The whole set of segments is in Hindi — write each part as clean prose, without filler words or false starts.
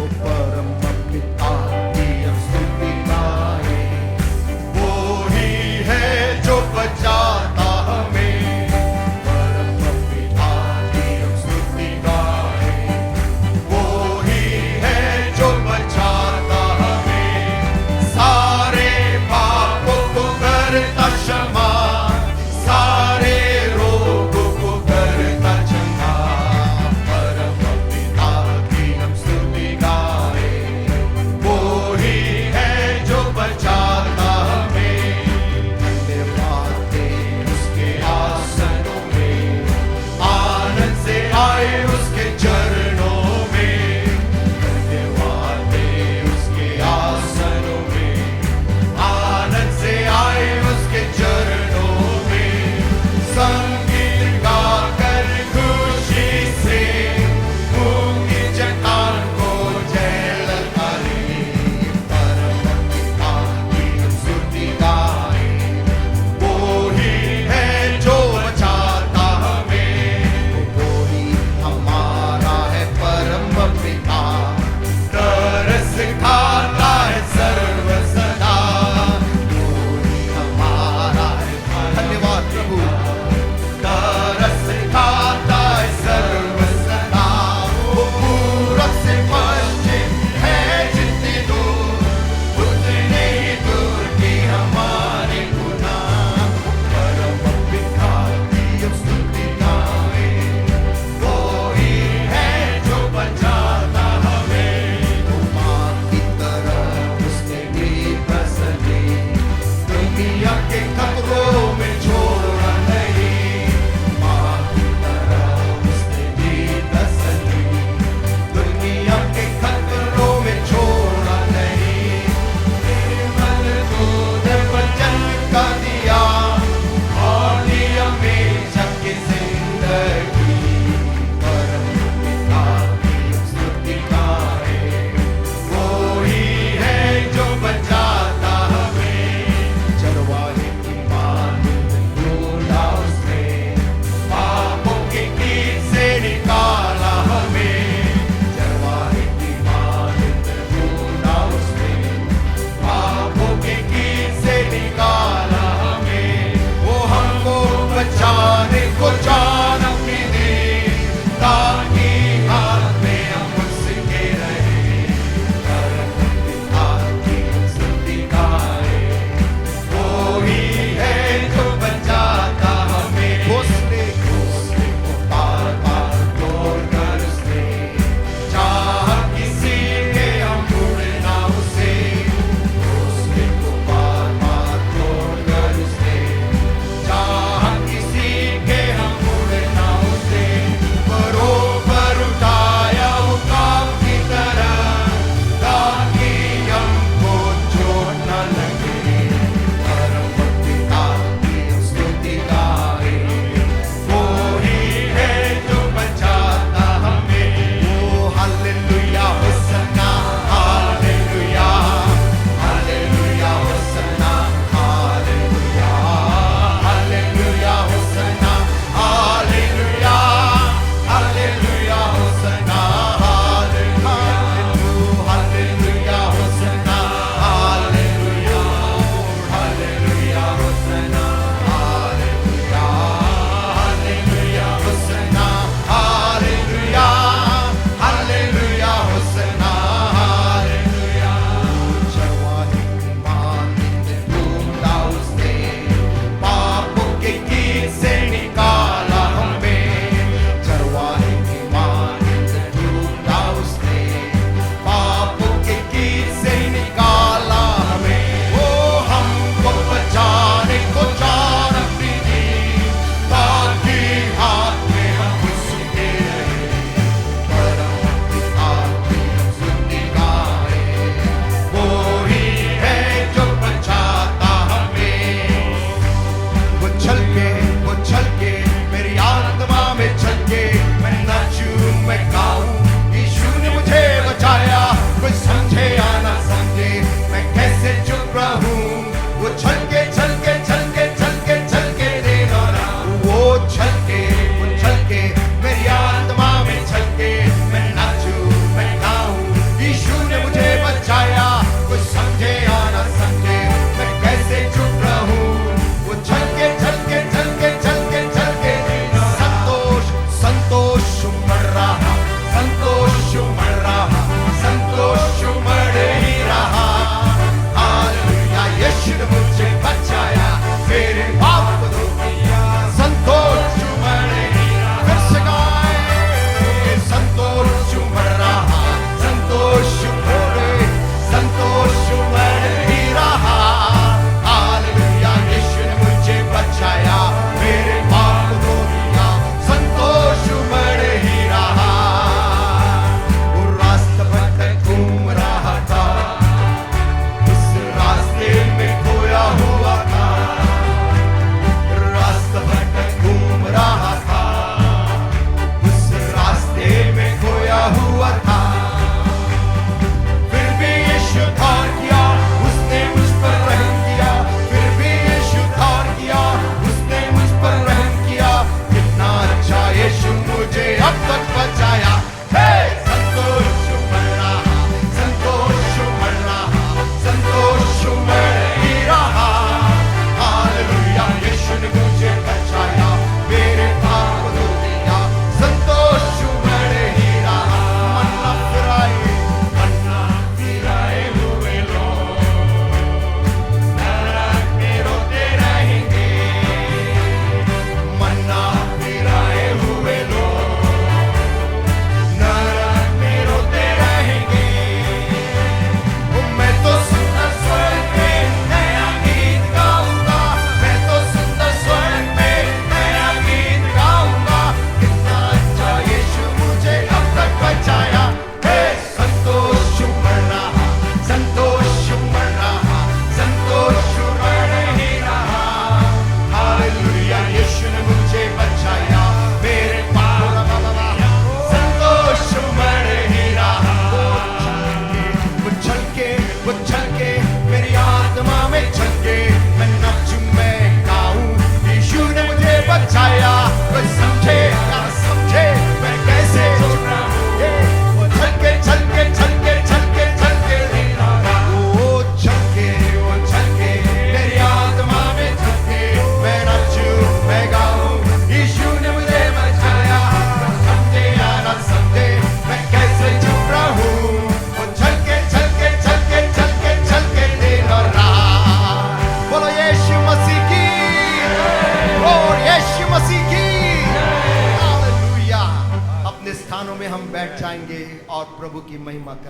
वो परम पिता की हम स्तुति गाए। वो ही है जो बचाता हमें, परम पिता की हम स्तुति गाए। वो ही है जो बचाता हमें, सारे पापों को करता क्षमा, सारे रोगों को करता चंगा। परम पिता की हम स्तुति गाए।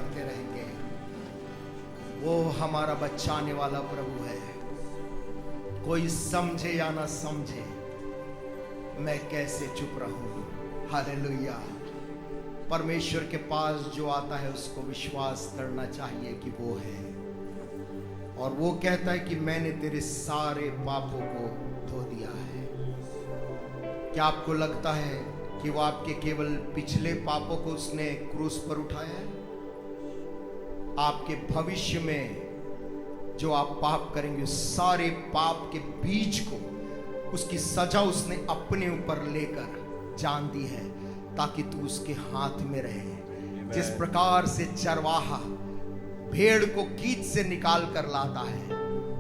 करते रहेंगे। वो हमारा बचाने वाला प्रभु है। कोई समझे या ना समझे, मैं कैसे चुप रहूं। हालेलुया। परमेश्वर के पास जो आता है उसको विश्वास करना चाहिए कि वो है, और वो कहता है कि मैंने तेरे सारे पापों को धो दिया है। क्या आपको लगता है कि वो आपके केवल पिछले पापों को उसने क्रूस पर उठाया है? आपके भविष्य में जो आप पाप करेंगे, सारे पाप के बीज को, उसकी सजा उसने अपने ऊपर लेकर जान दी है, ताकि तू उसके हाथ में रहे। जिस प्रकार से चरवाहा भेड़ को कीच से निकाल कर लाता है,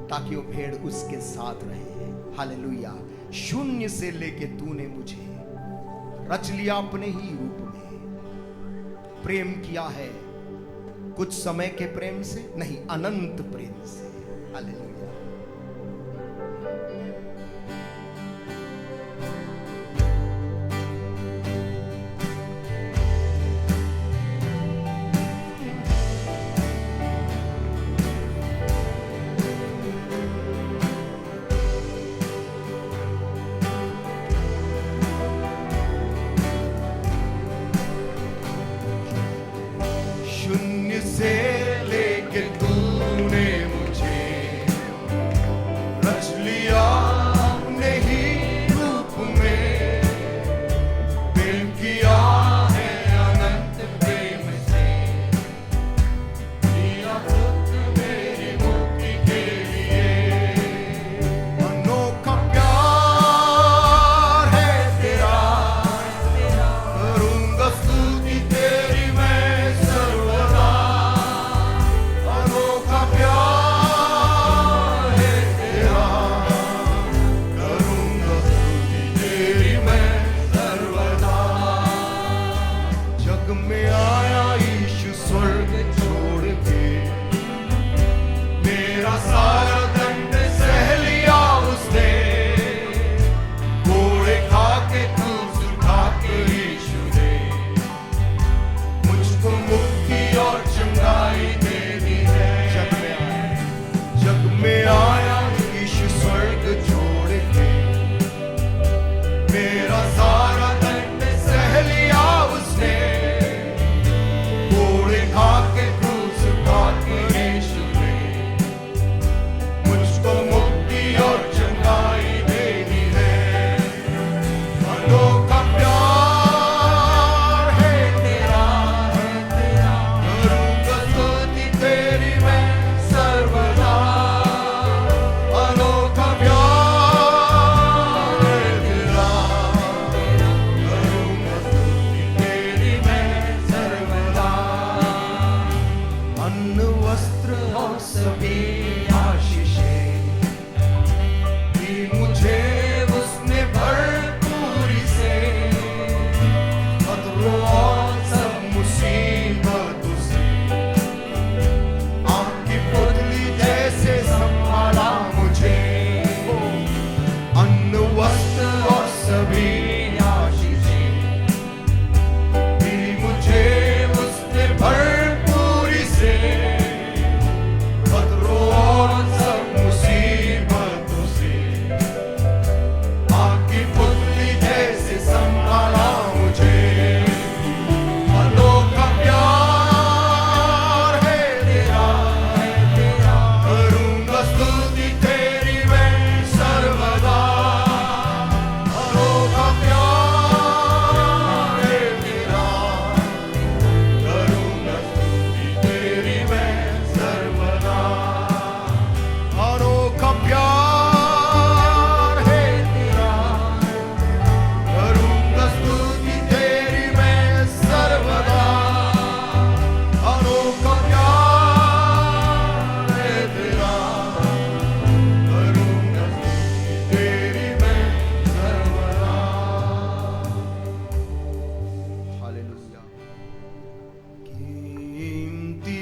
ताकि वो भेड़ उसके साथ रहे। हालेलुया। शून्य से लेके तूने मुझे रच लिया अपने ही रूप में। प्रेम किया है कुछ समय के प्रेम से नहीं, अनंत प्रेम से। हालेलुया। शून्य से लेके तूने मुझे रच लिया अपने ही रूप में। प्रेम किया है अनंत प्रेम से, दिया खुद मेरी मुक्ति के लिए। अनोखा प्यार है तेरा, करूंगा स्तुति तेरी मैं। में आया यीशु स्वर्ग छोड़ के, मेरा सारा दंड सह लिया उसने। कोड़े खा के क्रूस उठा के यीशु ने मुझको मुक्ति और चंगाई दे दी है। जग में आया यीशु स्वर्ग छोड़ के, मेरा सारा दंड सह लिया उसने। आके क्रूस उठाके यीशु ने मुझको मुक्ति और चंगाई दे दी है। अनोखा प्यार है तेरा, करूंगा स्तुति तेरी मैं सर्वदा। अनोखा प्यार है तेरा, करूंगा स्तुति तेरी मैं सर्वदा। अन्न वस्त्र और सभी आशीषें दी मुझे उसने भरपूरी से। खतरों और सब मुसीबतों से आपकी पुतली जैसे संभाला मुझे। अन्न वस्त्र और सभी आशीषें दी मुझे उसने भरपूरी से। खतरों और सब मुसीबतों से आपकी पुतली जैसे संभाला मुझे। अनोखा प्यार है तेरा, करूंगा स्तुति तेरी मैं सर्वदा। अनोखा प्यार है तेरा, करूंगा स्तुति तेरी मैं सर्वदा। अनोखा प्यार है तेरा, करूंगा स्तुति तेरी मैं सर्वदा। अनोखा प्यार है तेरा, करूंगा स्तुति तेरी मैं सर्वदा। हालेलुया। कीमती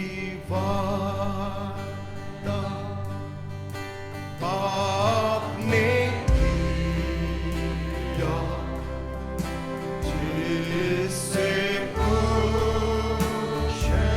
वादा आपने किया, जिससे खुश है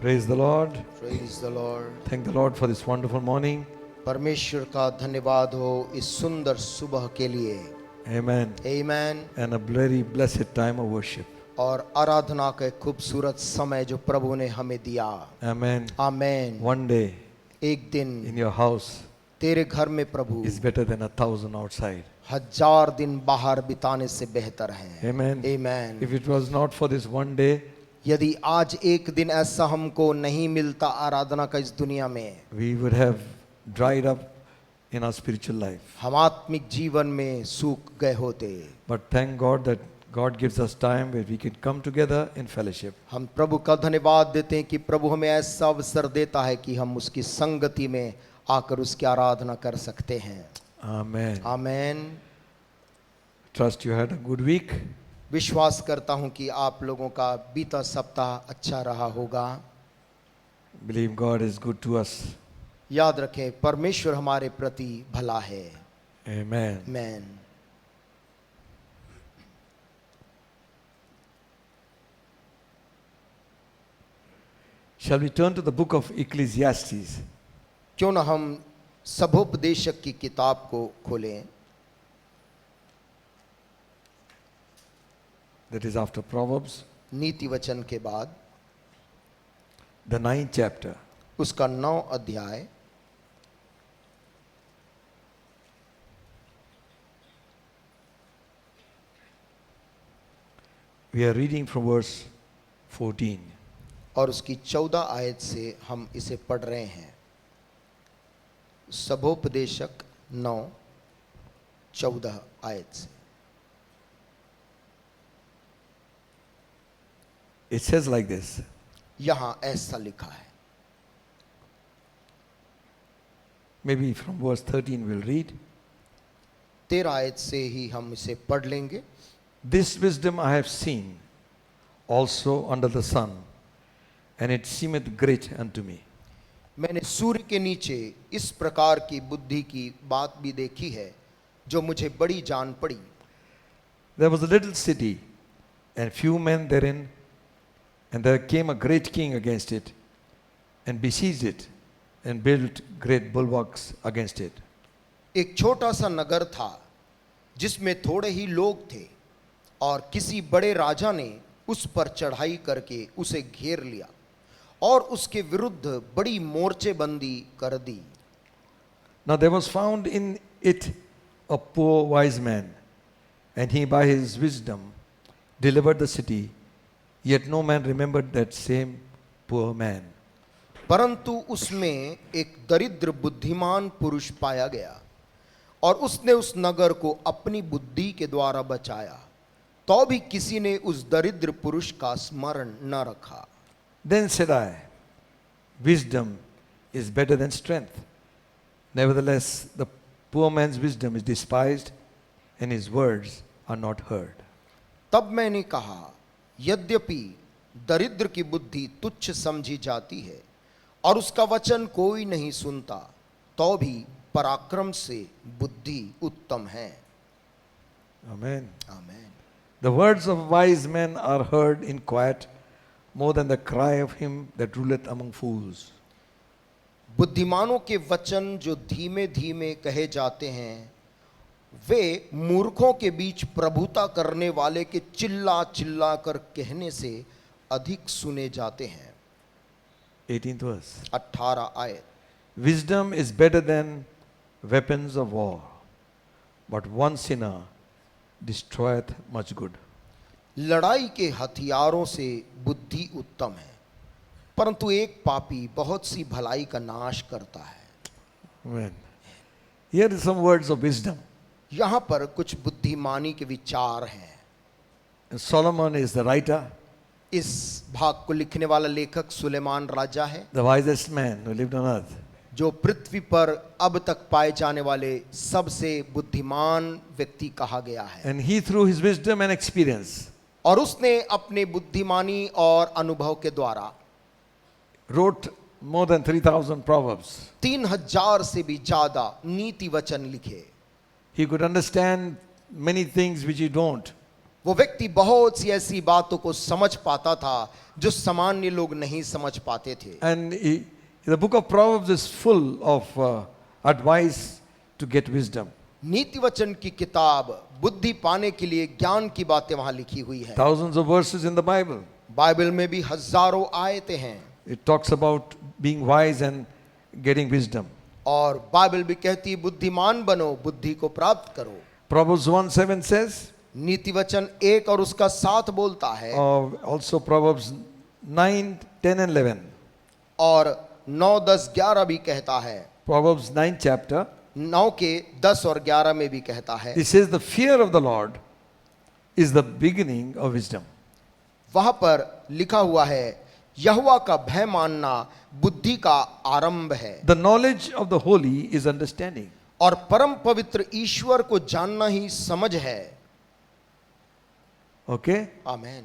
Praise the Lord. Praise the Lord. Thank the Lord for this wonderful morning. परमेश्वर का धन्यवाद हो इस सुंदर सुबह के लिए. Amen. Amen. And a very blessed time of worship. और आराधना का एक खूबसूरत समय जो प्रभु ने हमें दिया. Amen. आमेन. One day एक दिन in your house तेरे घर में प्रभु is better than 1,000 outside. 1000 दिन बाहर बिताने से बेहतर है. Amen. Amen. If it was not for this one day, यदि आज एक दिन ऐसा हमको नहीं मिलता आराधना का इस दुनिया में, we would have dried up in our spiritual life. हम आत्मिक जीवन में सूख गए होते. But thank God that God gives us time where we can come together in fellowship. हम प्रभु का धन्यवाद देते हैं कि प्रभु हमें ऐसा अवसर देता है कि हम उसकी संगति में आकर उसकी आराधना कर सकते हैं. Amen. Amen. Trust you had a good week. विश्वास करता हूं कि आप लोगों का बीता सप्ताह अच्छा रहा होगा. Believe God is good to us. याद रखें परमेश्वर हमारे प्रति भला है. Amen. Amen. Shall we turn to the book of Ecclesiastes? क्यों ना हम सभोपदेशक की किताब को खोलें. That is after Proverbs, नीति वचन के बाद the 9th chapter. उसका 9 अध्याय. We are reading from verse 14. और उसकी 14 आयत से हम इसे पढ़ रहे हैं. सभोपदेशक 9:14 आयत से. It says like this. यहां ऐसा लिखा है. Maybe from verse 13 we'll read. 13 आयत से ही हम इसे पढ़ लेंगे. This wisdom I have seen also under the sun, and it seemeth great unto me. मैंने सूर्य के नीचे इस प्रकार की बुद्धि की बात भी देखी है जो मुझे बड़ी जान पड़ी. There was a little city, and few men therein, and there came a great king against it, and besieged it, and built great bulwarks against it. एक छोटा सा नगर था जिसमें थोड़े ही लोग थे और किसी बड़े राजा ने उस पर चढ़ाई करके उसे घेर लिया और उसके विरुद्ध बड़ी मोर्चेबंदी कर दी. Now there was found in it a poor wise man, and he by his wisdom delivered the city, yet no man remembered that same poor man. परंतु उसमें एक दरिद्र बुद्धिमान पुरुष पाया गया और उसने उस नगर को अपनी बुद्धि के द्वारा बचाया, तो भी किसी ने उस दरिद्र पुरुष का स्मरण न रखा. Then said I, wisdom is better than strength. Nevertheless, the poor man's wisdom is despised, and his words are not heard. तब मैंने कहा, यद्यपि दरिद्र की बुद्धि तुच्छ समझी जाती है और उसका वचन कोई नहीं सुनता, तो भी पराक्रम से बुद्धि उत्तम है. Amen. Amen. The words of wise men are heard in quiet, more than the cry of him that ruleth among fools. बुद्धिमानों के वचन जो धीमे धीमे कहे जाते हैं, वे मूर्खों के बीच प्रभुता करने वाले के चिल्ला चिल्ला कर कहने से अधिक सुने जाते हैं. 18th verse. 18 आयत. Wisdom is better than weapons of war, but one sinner destroyeth much good. लड़ाई के हथियारों से बुद्धि उत्तम है, परंतु एक पापी बहुत सी भलाई का नाश करता है. Amen. Here are some words of wisdom. यहां पर कुछ बुद्धिमानी के विचार हैं. And Solomon is the writer, इस भाग को लिखने वाला लेखक सुलेमान राजा है, the wisest man who lived on earth. जो पृथ्वी पर अब तक पाए जाने वाले सबसे बुद्धिमान व्यक्ति कहा गया है. And he through his wisdom and experience और उसने अपने बुद्धिमानी और अनुभव के द्वारा wrote more than 3,000 proverbs. 3000 से भी ज्यादा नीति वचन लिखे. He could understand many things which you don't. वो व्यक्ति बहुत सी ऐसी बातों को समझ पाता था जो सामान्य लोग नहीं समझ पाते थे। And the book of Proverbs is full of advice to get wisdom. नीति वचन की किताब बुद्धि पाने के लिए ज्ञान की बातें वहां लिखी हुई है। Thousands of verses in the Bible. Bible में भी हजारों आयतें हैं It talks about being wise and getting wisdom. और बाइबल भी कहती है बुद्धिमान बनो, बुद्धि को प्राप्त करो। Proverbs 1:7 says, नीति वचन 1 और उसका 7 बोलता है, also Proverbs 9, 10 and 11. और 9, 10, 11 भी कहता है। Proverbs 9 chapter. 9 के 10 और 11 में भी कहता है। It says the fear of the Lord is the beginning of wisdom. वहां पर लिखा हुआ है यहोवा का भय मानना बुद्धि का आरंभ है, The knowledge of the holy is understanding. और परम पवित्र ईश्वर को जानना ही समझ है। Okay? Amen.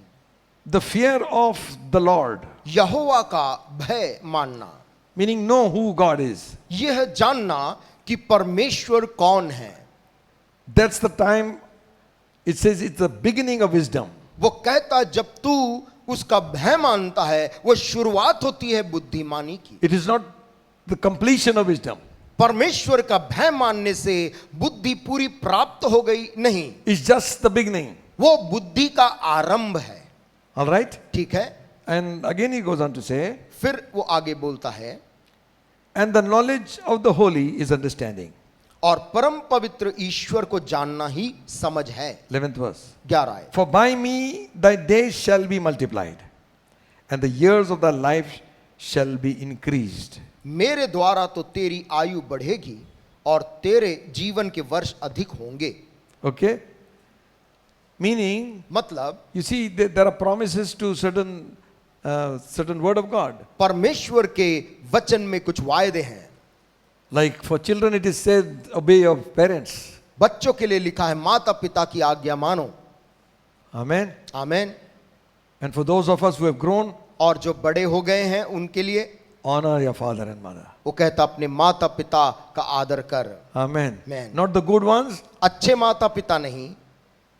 The fear of the Lord, यहोवा का भय मानना, meaning know who God is. यह जानना कि परमेश्वर कौन है। That's the time it says it's the beginning of wisdom. वो कहता जब तू उसका भय मानता है वो शुरुआत होती है बुद्धिमानी की। It is not the completion of wisdom. परमेश्वर का भय मानने से बुद्धि पूरी प्राप्त हो गई नहीं, It's just the beginning. वो बुद्धि का आरंभ है। All right? ठीक है। And again he goes on to say, फिर वो आगे बोलता है, and the knowledge of the holy is understanding. और परम पवित्र ईश्वर को जानना ही समझ है। 11th verse. 11 आए, For by me thy days shall be multiplied, and the years of thy life shall be increased. मेरे द्वारा तो तेरी आयु बढ़ेगी और तेरे जीवन के वर्ष अधिक होंगे। Okay? Meaning, मतलब you see, there are promises to certain word of God. परमेश्वर के वचन में कुछ वायदे हैं। Like for children it is said, obey your parents. बच्चों के लिए लिखा है माता पिता की आज्ञा मानो। Amen. Amen. And for those of us who have grown, और जो बड़े हो गए हैं उनके लिए honor your father and mother. वो कहता अपने माता पिता का आदर कर। Amen. Amen. Not the good ones, अच्छे माता पिता नहीं,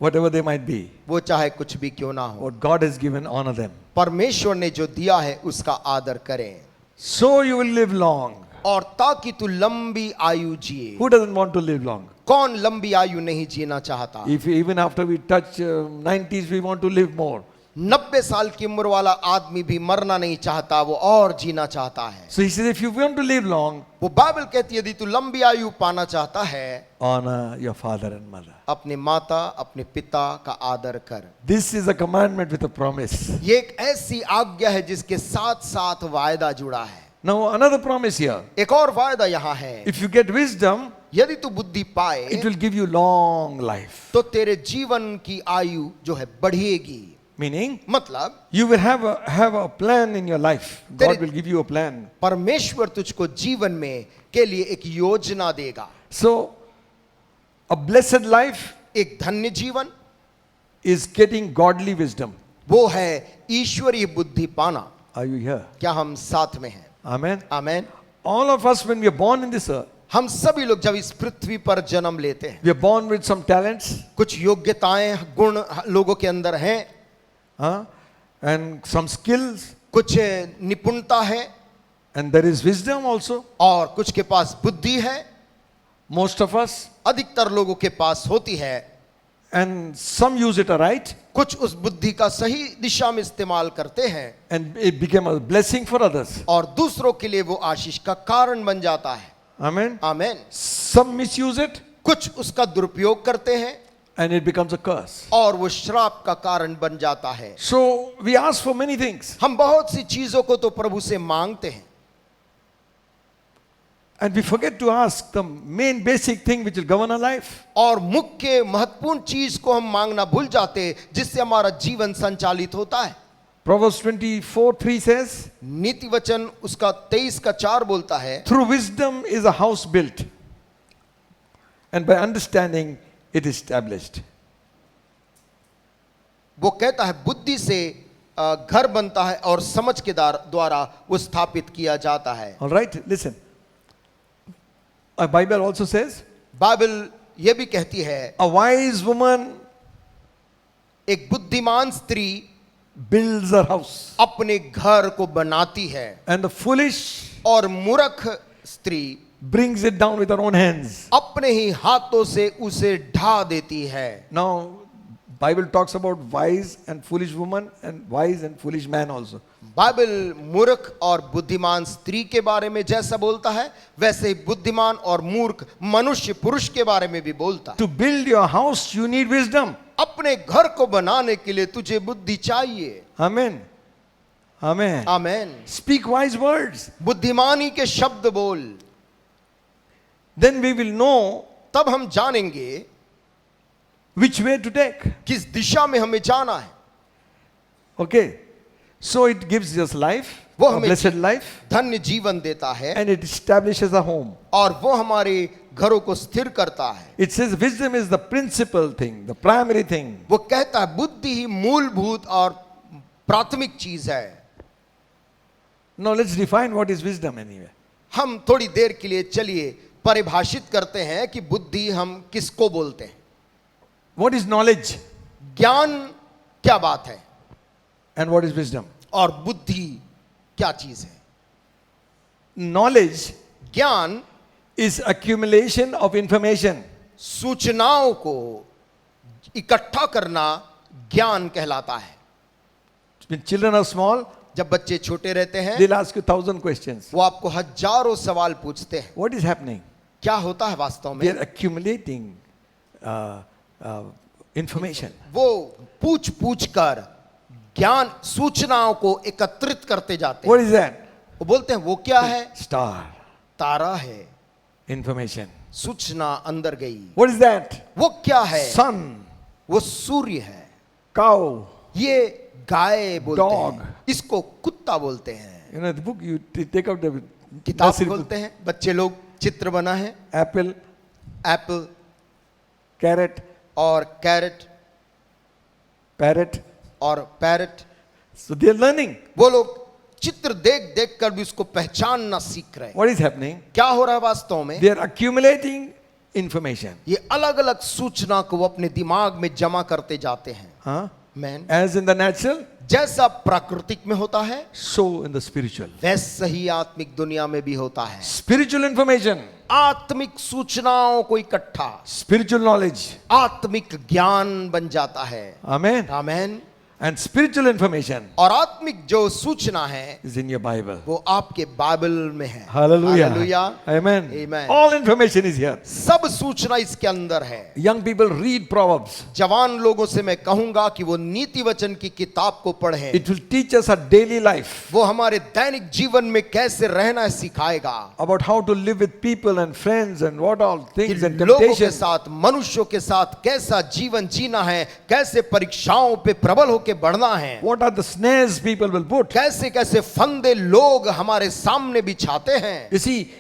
whatever they might be. वो चाहे कुछ भी क्यों ना हो, What God has given, honor them. परमेश्वर ने जो दिया है उसका आदर करें, So you will live long. और ताकि तू लंबी आयु जिए। Who doesn't want to live long? कौन लंबी आयु नहीं जीना चाहता? If even after we touch 90s, we want to live more. 90 साल की उम्र वाला आदमी भी मरना नहीं चाहता, वो और जीना चाहता है। So he says, if you want to live long, वो बाइबल कहती है यदि तू लंबी आयु पाना चाहता है, honor your father and mother. अपने माता अपने पिता का आदर कर। This is a commandment with a promise. ये एक ऐसी आज्ञा है जिसके साथ साथ वायदा जुड़ा है। Now another promise here. एक और वायदा यहाँ है, If you get wisdom, यदि तू बुद्धि पाए it will give you long life. तो तेरे जीवन की आयु जो है बढ़ेगी। Meaning, मतलब you will have a plan in your life. God will give you a plan. परमेश्वर तुझको जीवन में के लिए एक योजना देगा। So, a blessed life एक धन्य जीवन is getting godly wisdom. वो है ईश्वरीय बुद्धि पाना। Are you here? क्या हम साथ में हैं? Amen. Amen. All of us, when we are born in this earth, हम सभी लोग जब इस पृथ्वी पर जन्म लेते हैं, we are born with some talents, कुछ योग्यताएं गुण लोगों के अंदर हैं, and some skills, कुछ निपुणता है, and there is wisdom also. और कुछ के पास बुद्धि है। Most of us, अधिकतर लोगों के पास होती है, and some use it aright, कुछ उस बुद्धि का सही दिशा में इस्तेमाल करते हैं, and it became a blessing for others. और दूसरों के लिए वो आशीष का कारण बन जाता है। Amen. Amen. Some misuse it, कुछ उसका दुरुपयोग करते हैं and it becomes a curse. और वो श्राप का कारण बन जाता है। So we ask for many things, हम बहुत सी चीजों को तो प्रभु से मांगते हैं, and we forget to ask the main basic thing which will govern our life. और मुख्य महत्वपूर्ण चीज को हम मांगना भूल जाते जिससे हमारा जीवन संचालित होता है। Proverbs 24:3 says, नीति वचन उसका 23 का 4 बोलता है, through wisdom is a house built, and by understanding it is established. वो कहता है बुद्धि से घर बनता है और समझ के द्वारा वो स्थापित किया जाता है। All right, listen. A Bible also says, Bible ये भी कहती है a wise woman एक बुद्धिमान स्त्री builds her house, अपने घर को बनाती है and the foolish और मूर्ख स्त्री brings it down with her own hands. अपने ही हाथों से उसे ढा देती है। Now, Bible talks about wise and foolish woman and wise and foolish man also. Bible मूर्ख और बुद्धिमान स्त्री के बारे में जैसा बोलता है, वैसे ही बुद्धिमान और मूर्ख मनुष्य पुरुष के बारे में भी बोलता है। To build your house, you need wisdom. अपने घर को बनाने के लिए तुझे बुद्धि चाहिए। Amen. Amen. आमेन। Speak wise words. बुद्धिमानी के शब्द बोल, Then we will know तब हम जानेंगे which way to take. किस दिशा में हमें जाना है। Okay. So it gives us life, वो a हमें blessed life, धन्य जीवन देता है and it establishes a home. और वो हमारे घरों को स्थिर करता है। It says wisdom is the principal thing, the primary thing. वो कहता है बुद्धि ही मूलभूत और प्राथमिक चीज है। Now let's define what is wisdom anyway. हम थोड़ी देर के लिए चलिए परिभाषित करते हैं कि बुद्धि हम किसको बोलते हैं। What is knowledge ज्ञान क्या बात है and what is wisdom? और बुद्धि क्या चीज है। Knowledge ज्ञान is accumulation of information. सूचनाओं को इकट्ठा करना ज्ञान कहलाता है। When children are small, जब बच्चे छोटे रहते हैं they'll ask you 1,000 questions. वो आपको हजारों सवाल पूछते हैं। What is happening? क्या होता है वास्तव में? They're accumulating information. वो पूछ पूछ कर ज्ञान सूचनाओं को एकत्रित करते जाते हैं। What is that? वो बोलते हैं वो क्या है? Star. तारा है। Information. सूचना अंदर गई। What is that? वो क्या है? Sun. वो सूर्य है। Cow. ये गाय बोलते Dog. हैं, इसको कुत्ता बोलते हैं। You know the book, you take out the किताब nursery बोलते हैं, बच्चे लोग चित्र बना है। apple, एप्पल carrot, और कैरेट parrot. और parrot. So they are learning. वो लोग चित्र देख देख कर भी उसको पहचानना सीख रहे हैं। What is happening? क्या हो रहा है वास्तव में? They are accumulating information. ये अलग अलग सूचना को वो अपने दिमाग में जमा करते जाते हैं। Huh? Man As in the natural, जैसा प्राकृतिक में होता है so in the spiritual. वैसे ही आत्मिक दुनिया में भी होता है। Spiritual information, आत्मिक सूचनाओं को इकट्ठा spiritual knowledge. आत्मिक ज्ञान बन जाता है। Amen. Amen. And spiritual information और आत्मिक जो सूचना है is in your Bible. वो आपके बाइबल में है। Hallelujah. Hallelujah. Amen. Amen. All information is here. सब सूचना इसके अंदर है। Young people read Proverbs. जवान लोगों से मैं कहूंगा कि वो नीति वचन की किताब को पढ़ें। It will teach us our daily life वो हमारे दैनिक जीवन में कैसे रहना सिखाएगा। about how to live with people and friends and what all कि things and लोगों के temptations. साथ मनुष्यों के साथ कैसा जीवन जीना है, कैसे परीक्षाओं पे प्रबल होकर बढ़ना है, What are the snares people will put? कैसे कैसे फंदे लोग हमारे सामने बिछाते हैं। You see,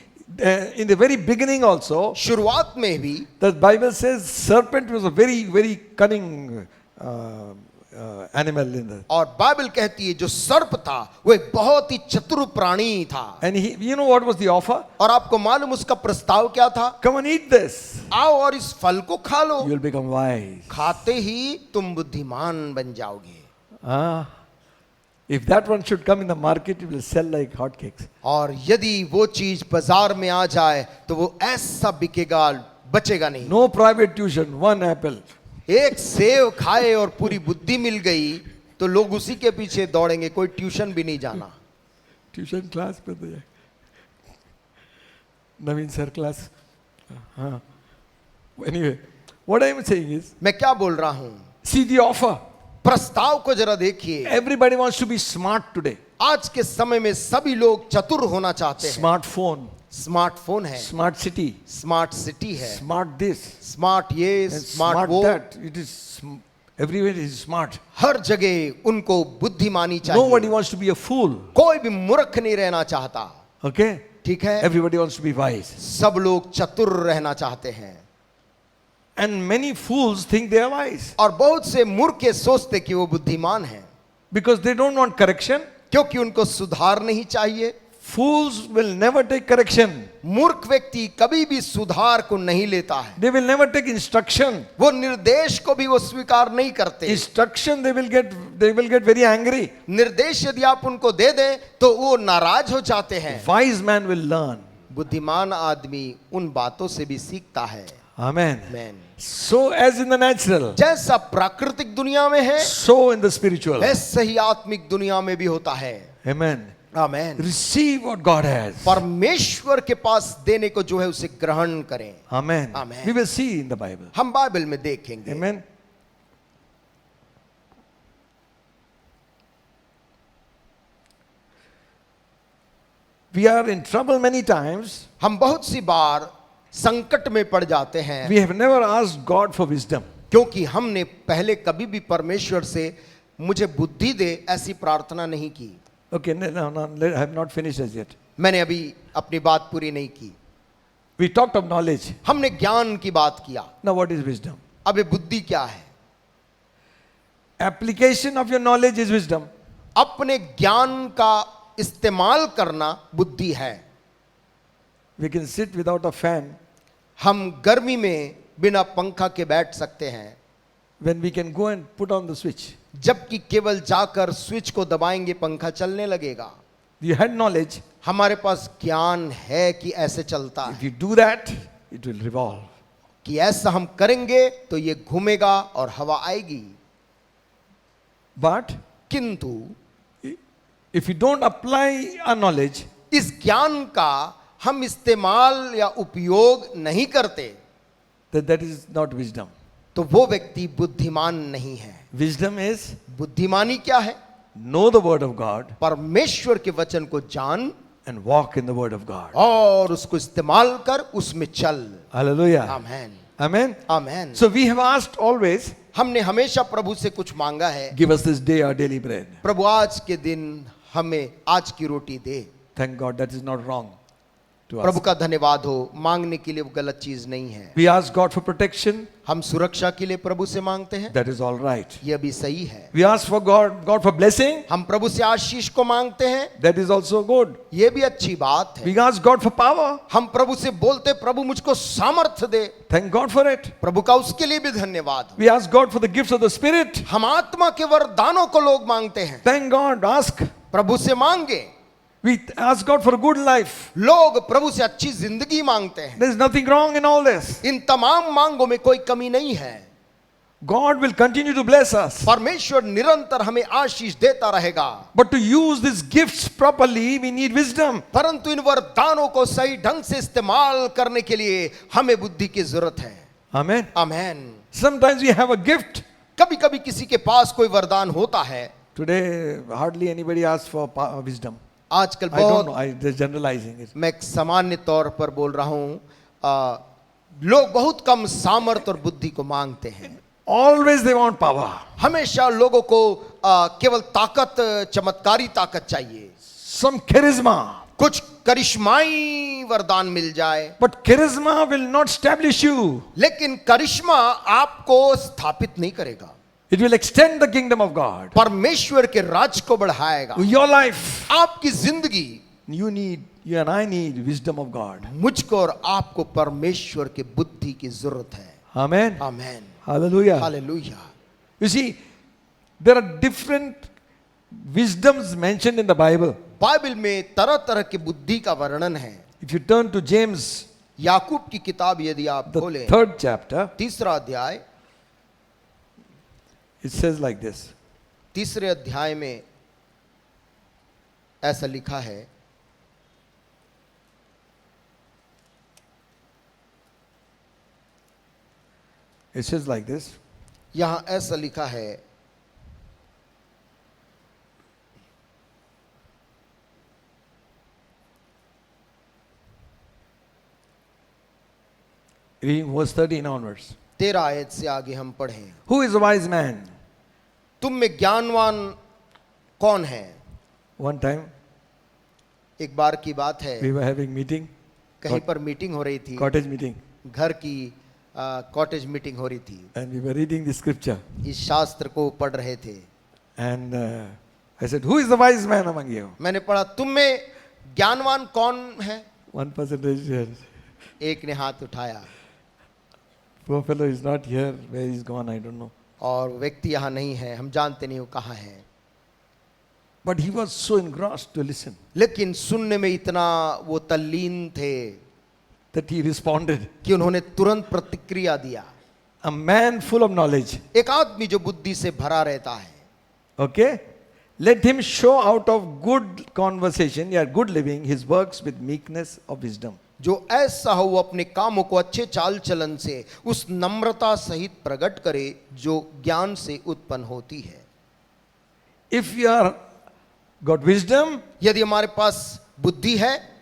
in the very beginning also, शुरुआत में भी the Bible says serpent was a very, very cunning animal in the. और बाइबल कहती है जो सर्प था वो एक बहुत ही चतुर प्राणी था। And you know what was the offer? और आपको मालूम उसका प्रस्ताव क्या था? Come and eat this. आओ और इस फल को खा लो, You will become wise. खाते ही तुम बुद्धिमान बन जाओगे। If that one should come in the market, it will sell like hotcakes. और यदि वो चीज बाजार में आ जाए तो वो ऐसा बिकेगा, बचेगा नहीं। No private tuition, one apple. एक सेव खाए और पूरी बुद्धि मिल गई तो लोग उसी के पीछे दौड़ेंगे, कोई ट्यूशन भी नहीं जाना। Tuition class पे तो जाए। Naveen sir class. Anyway, what I am saying is, मैं क्या बोल रहा हूं? see the offer. प्रस्ताव को जरा देखिए। Everybody wants to be smart today. आज के समय में सभी लोग चतुर होना चाहते हैं। Smartphone, स्मार्टफोन है, smart city, स्मार्ट सिटी है, smart this, स्मार्ट ये, and स्मार्ट smart वो, that. It is everywhere it is smart. हर जगह उनको बुद्धिमानी चाहिए। Nobody wants to be a fool. कोई भी मूर्ख नहीं रहना चाहता। Okay? ठीक है, Everybody wants to be wise. सब लोग चतुर रहना चाहते हैं। And many fools think they are wise और बहुत से मूर्ख ये सोचते कि वो बुद्धिमान हैं because they don't want correction, क्योंकि उनको सुधार नहीं चाहिए, Fools will never take correction. मूर्ख व्यक्ति कभी भी सुधार को नहीं लेता है, They will never take instruction. वो निर्देश को भी वो स्वीकार नहीं करते। Instruction they will get very angry. निर्देश यदि आप उनको दे दें तो वो नाराज हो जाते हैं। Wise man will learn. बुद्धिमान आदमी उन बातों से भी सीखता है। Amen. Amen. So as in the natural, जैसा प्राकृतिक दुनिया में है so in the spiritual. ऐसे ही आत्मिक दुनिया में भी होता है। Amen. Amen. Receive what God has. परमेश्वर के पास देने को जो है उसे ग्रहण करें। Amen. Amen. We will see in the Bible. हम बाइबल में देखेंगे। Amen. We are in trouble many times. हम बहुत सी बार संकट में पड़ जाते हैं We have never asked God for wisdom. क्योंकि हमने पहले कभी भी परमेश्वर से मुझे बुद्धि दे ऐसी प्रार्थना नहीं की। Okay, no, I have not finished as yet. मैंने अभी अपनी बात पूरी नहीं की। We talked of knowledge. हमने ज्ञान की बात किया। Now what is wisdom? अब ये बुद्धि क्या है? Application of your knowledge is wisdom. अपने ज्ञान का इस्तेमाल करना बुद्धि है। We can sit without a fan हम गर्मी में बिना पंखा के बैठ सकते हैं, when we can go and put on the switch. जबकि केवल जाकर स्विच को दबाएंगे पंखा चलने लगेगा। You had knowledge. हमारे पास ज्ञान है कि ऐसे चलता If है, you do that, it will revolve. कि ऐसा हम करेंगे तो ये घूमेगा और हवा आएगी। But किंतु if you don't apply our knowledge, इस ज्ञान का हम इस्तेमाल या उपयोग नहीं करते then that is not wisdom. तो वो व्यक्ति बुद्धिमान नहीं है। Wisdom is बुद्धिमानी क्या है? know the word of God परमेश्वर के वचन को जान and walk in the word of God. और उसको इस्तेमाल कर उसमें चल। Hallelujah. Amen. Amen. Amen. So we have asked always, हमने हमेशा प्रभु से कुछ मांगा है, give us this day our daily bread. प्रभु आज के दिन हमें आज की रोटी दे। Thank God that is not wrong to Prabhu us. का धन्यवाद हो, मांगने के लिए वो गलत चीज नहीं है। We ask God for protection. हम सुरक्षा के लिए प्रभु से मांगते हैं, That is all right. यह भी सही है। We ask for God for blessing. हम प्रभु से आशीष को मांगते हैं, That is also good. यह भी अच्छी बात है। We ask God for power. हम प्रभु से बोलते प्रभु मुझको सामर्थ्य दे, Thank God for it. प्रभु का उसके लिए भी धन्यवाद हो। We ask God for the gifts of the Spirit. हम आत्मा के वरदानों को लोग मांगते हैं, Thank God. Ask. प्रभु से मांगे। We ask God for a good life. लोग प्रभु से अच्छी जिंदगी मांगते हैं। There is nothing wrong in all this. इन तमाम मांगों में कोई कमी नहीं है। God will continue to bless us. परमेश्वर निरंतर हमें आशीष देता रहेगा, But to use these gifts properly, we need wisdom. परंतु इन वरदानों को सही ढंग से इस्तेमाल करने के लिए हमें बुद्धि की जरूरत है। Amen. Amen. Sometimes we have a gift. कभी कभी किसी के पास कोई वरदान होता है। Today, hardly anybody asks for wisdom. आजकल I don't बहुत, know. I'm just generalizing it. मैं एक सामान्य तौर पर बोल रहा हूँ, लोग बहुत कम सामर्थ और बुद्धि को मांगते हैं। Always they want power. हमेशा लोगों को केवल ताकत, चमत्कारी ताकत चाहिए, Some charisma. कुछ करिश्माई वरदान मिल जाए। But charisma will not establish you. लेकिन करिश्मा आपको स्थापित नहीं करेगा, It will extend the kingdom of God. परमेश्वर के राज को बढ़ाएगा। Your life. आपकी जिंदगी, You and I need wisdom of God. मुझको और आपको परमेश्वर के बुद्धि की जरूरत है। Amen. Amen. Hallelujah. Hallelujah. You see, there are different wisdoms mentioned in the Bible. Bible में तरह तरह की बुद्धि का वर्णन है। If you turn to James, याकूब की किताब यदि आप the खोलें, 3rd chapter, तीसरा अध्याय, it says like this. तीसरे अध्याय में ऐसा लिखा है, It says like this. यहां ऐसा लिखा है, Reading verse 13 onwards. 13 आयत से आगे हम पढ़ें। Who is a wise man? तुम में ज्ञानवान कौन है? One time एक बार की बात है, we were having meeting, कहीं पर मीटिंग हो रही थी, cottage meeting, घर की कॉटेज मीटिंग हो रही थी। and we were reading the scripture. इस शास्त्र को पढ़ रहे थे। And I said, who is the wise man among you? मैंने पढ़ा, तुम में ज्ञानवान कौन है? One person raised here. एक ने हाथ उठाया Poor fellow is not here. Where he's gone, I don't know. और व्यक्ति यहाँ नहीं है, हम जानते नहीं वो कहाँ है, But he was so engrossed to listen लेकिन सुनने में इतना वो तल्लीन थे that he responded. कि उन्होंने तुरंत प्रतिक्रिया दिया। A man full of knowledge. एक आदमी जो बुद्धि से भरा रहता है, Okay? Let him show out of good conversation, yeah, good living, his works with meekness of wisdom. जो ऐसा हो वो अपने कामों को अच्छे चाल चलन से उस नम्रता सहित प्रकट करे जो ज्ञान से उत्पन्न होती है। If you are got wisdom, यदि हमारे पास बुद्धि है,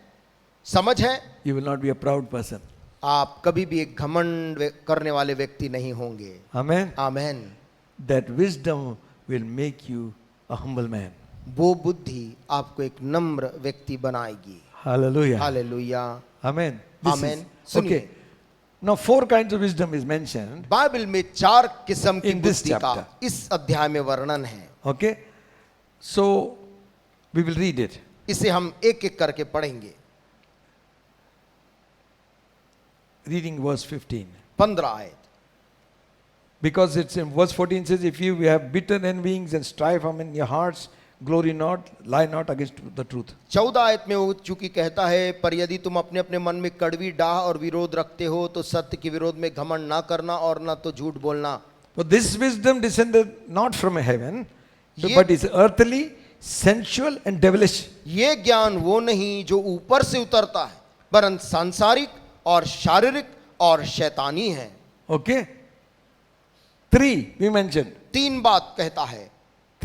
समझ है, you will not be a proud person. आप कभी भी एक घमंड करने वाले व्यक्ति नहीं होंगे। Amen. Amen. That wisdom will make you a humble man. वो बुद्धि आपको एक नम्र व्यक्ति बनाएगी। Hallelujah. Hallelujah. Amen. This Amen. is- सुनिए। okay. Now 4 kinds of wisdom is mentioned. Bible में 4 किस्म की In this बुद्धि का chapter. इस अध्याय में वर्णन है। Okay. So we will read it. इसे हम एक एक करके पढ़ेंगे। Reading verse 15. 15 आयत। Because it's in verse 14 says, if you have bitter envyings and strife in your hearts, glory not, lie not against the truth. 14 आयत में वो चूंकि कहता है, पर यदि तुम अपने अपने मन में कड़वी डाह और विरोध रखते हो तो सत्य के विरोध में घमंड ना करना और ना तो झूठ बोलना। For this wisdom descended not from heaven, Ye- but is earthly, sensual and devilish. ये ज्ञान वो नहीं जो ऊपर से उतरता है, वरन सांसारिक और शारीरिक और शैतानी है। Okay? 3 we mentioned. 3 बात कहता है,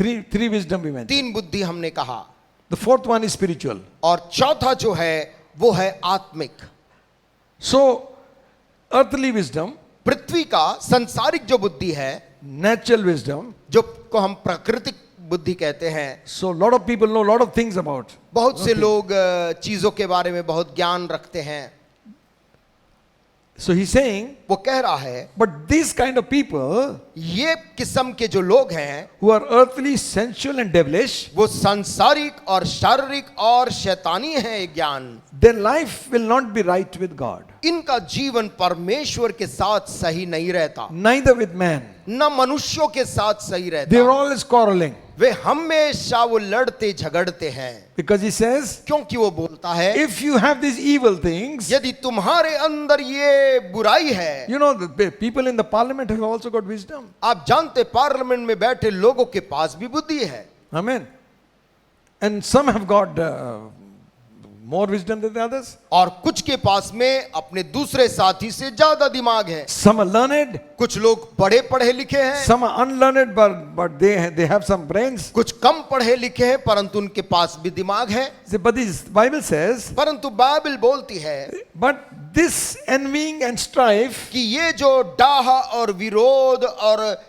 Three wisdom we mentioned. 3 बुद्धि हमने कहा, The 4th one is spiritual. और चौथा जो है वो है आत्मिक। So, earthly wisdom, पृथ्वी का संसारिक जो बुद्धि है, natural wisdom. जो को हम प्राकृतिक बुद्धि कहते हैं। So, lot of people know a lot of things about. बहुत से लोग चीजों के बारे में बहुत ज्ञान रखते हैं। So, he's saying, वो कह रहा है, but these kind of people ये किस्म के जो लोग हैं who are earthly, sensual and devilish, वो सांसारिक और शारीरिक और शैतानी है। ये ज्ञान, their life will not be right with God, इनका जीवन परमेश्वर के साथ सही नहीं रहता, neither with man. न मनुष्यों के साथ सही They are रहता। always quarreling. वे हमेशा वो लड़ते झगड़ते हैं, Because he says, क्योंकि वो बोलता है, if you have these evil things, यदि तुम्हारे अंदर ये बुराई है। you know, the people in the parliament have also got wisdom. आप जानते पार्लियामेंट में बैठे लोगों के पास भी बुद्धि है, Amen. And some have got more wisdom than the others. और कुछ के पास में अपने दूसरे साथी से ज्यादा दिमाग है। Some are learned, कुछ लोग बड़े पढ़े लिखे हैं, some are unlearned, but they have some brains. कुछ कम पढ़े लिखे हैं परंतु उनके पास भी दिमाग है। But this Bible says, परंतु बाइबल बोलती है but this envying and strife, कि ये जो डाह और विरोध और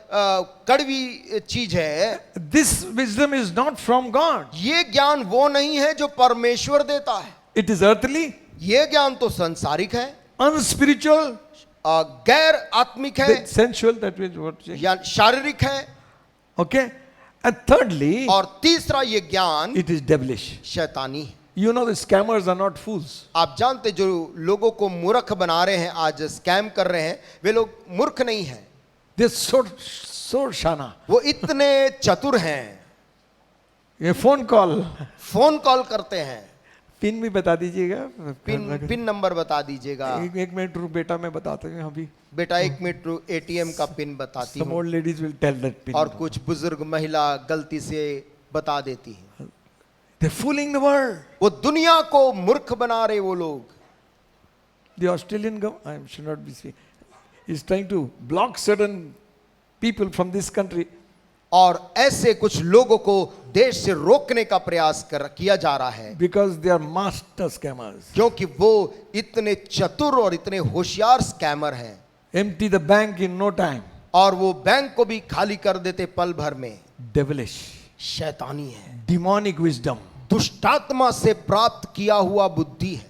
कड़वी चीज है, this wisdom is not from God. ये ज्ञान वो नहीं है जो परमेश्वर देता है। It is earthly, ये ज्ञान तो संसारिक है, unspiritual, गैर आत्मिक है, sensual, that is what. या शारीरिक है, Okay? And thirdly, और तीसरा ये ज्ञान it is devilish. शैतानी है। You know, the scammers are not fools. आप जानते जो लोगों को मूर्ख बना रहे हैं, आज स्कैम कर रहे हैं, वे लोग मूर्ख नहीं हैं, They're so shana. वो इतने चतुर हैं। ये फोन कॉल, फोन कॉल करते हैं, पिन भी बता दीजिएगा. पिन नंबर बता दीजिएगा। एक मिनट रुक बेटा, मैं बताता हूँ अभी. बेटा 1 मिनट एटीएम का पिन बताती Some हूँ, old ladies will tell that pin. और कुछ बुजुर्ग महिला गलती से बता देती हैं। They're fooling the world. वो दुनिया को मूर्ख बना रहे वो लोग। The Australian government, I should not be speaking, is trying to block certain people from this country. और ऐसे कुछ लोगों को देश से रोकने का प्रयास किया जा रहा है, Because they are master scammers. क्योंकि वो इतने चतुर और इतने होशियार स्कैमर हैं, Empty the bank in no time. और वो बैंक को भी खाली कर देते पल भर में। Devilish. शैतानी है, Demonic wisdom. दुष्टात्मा से प्राप्त किया हुआ बुद्धि है।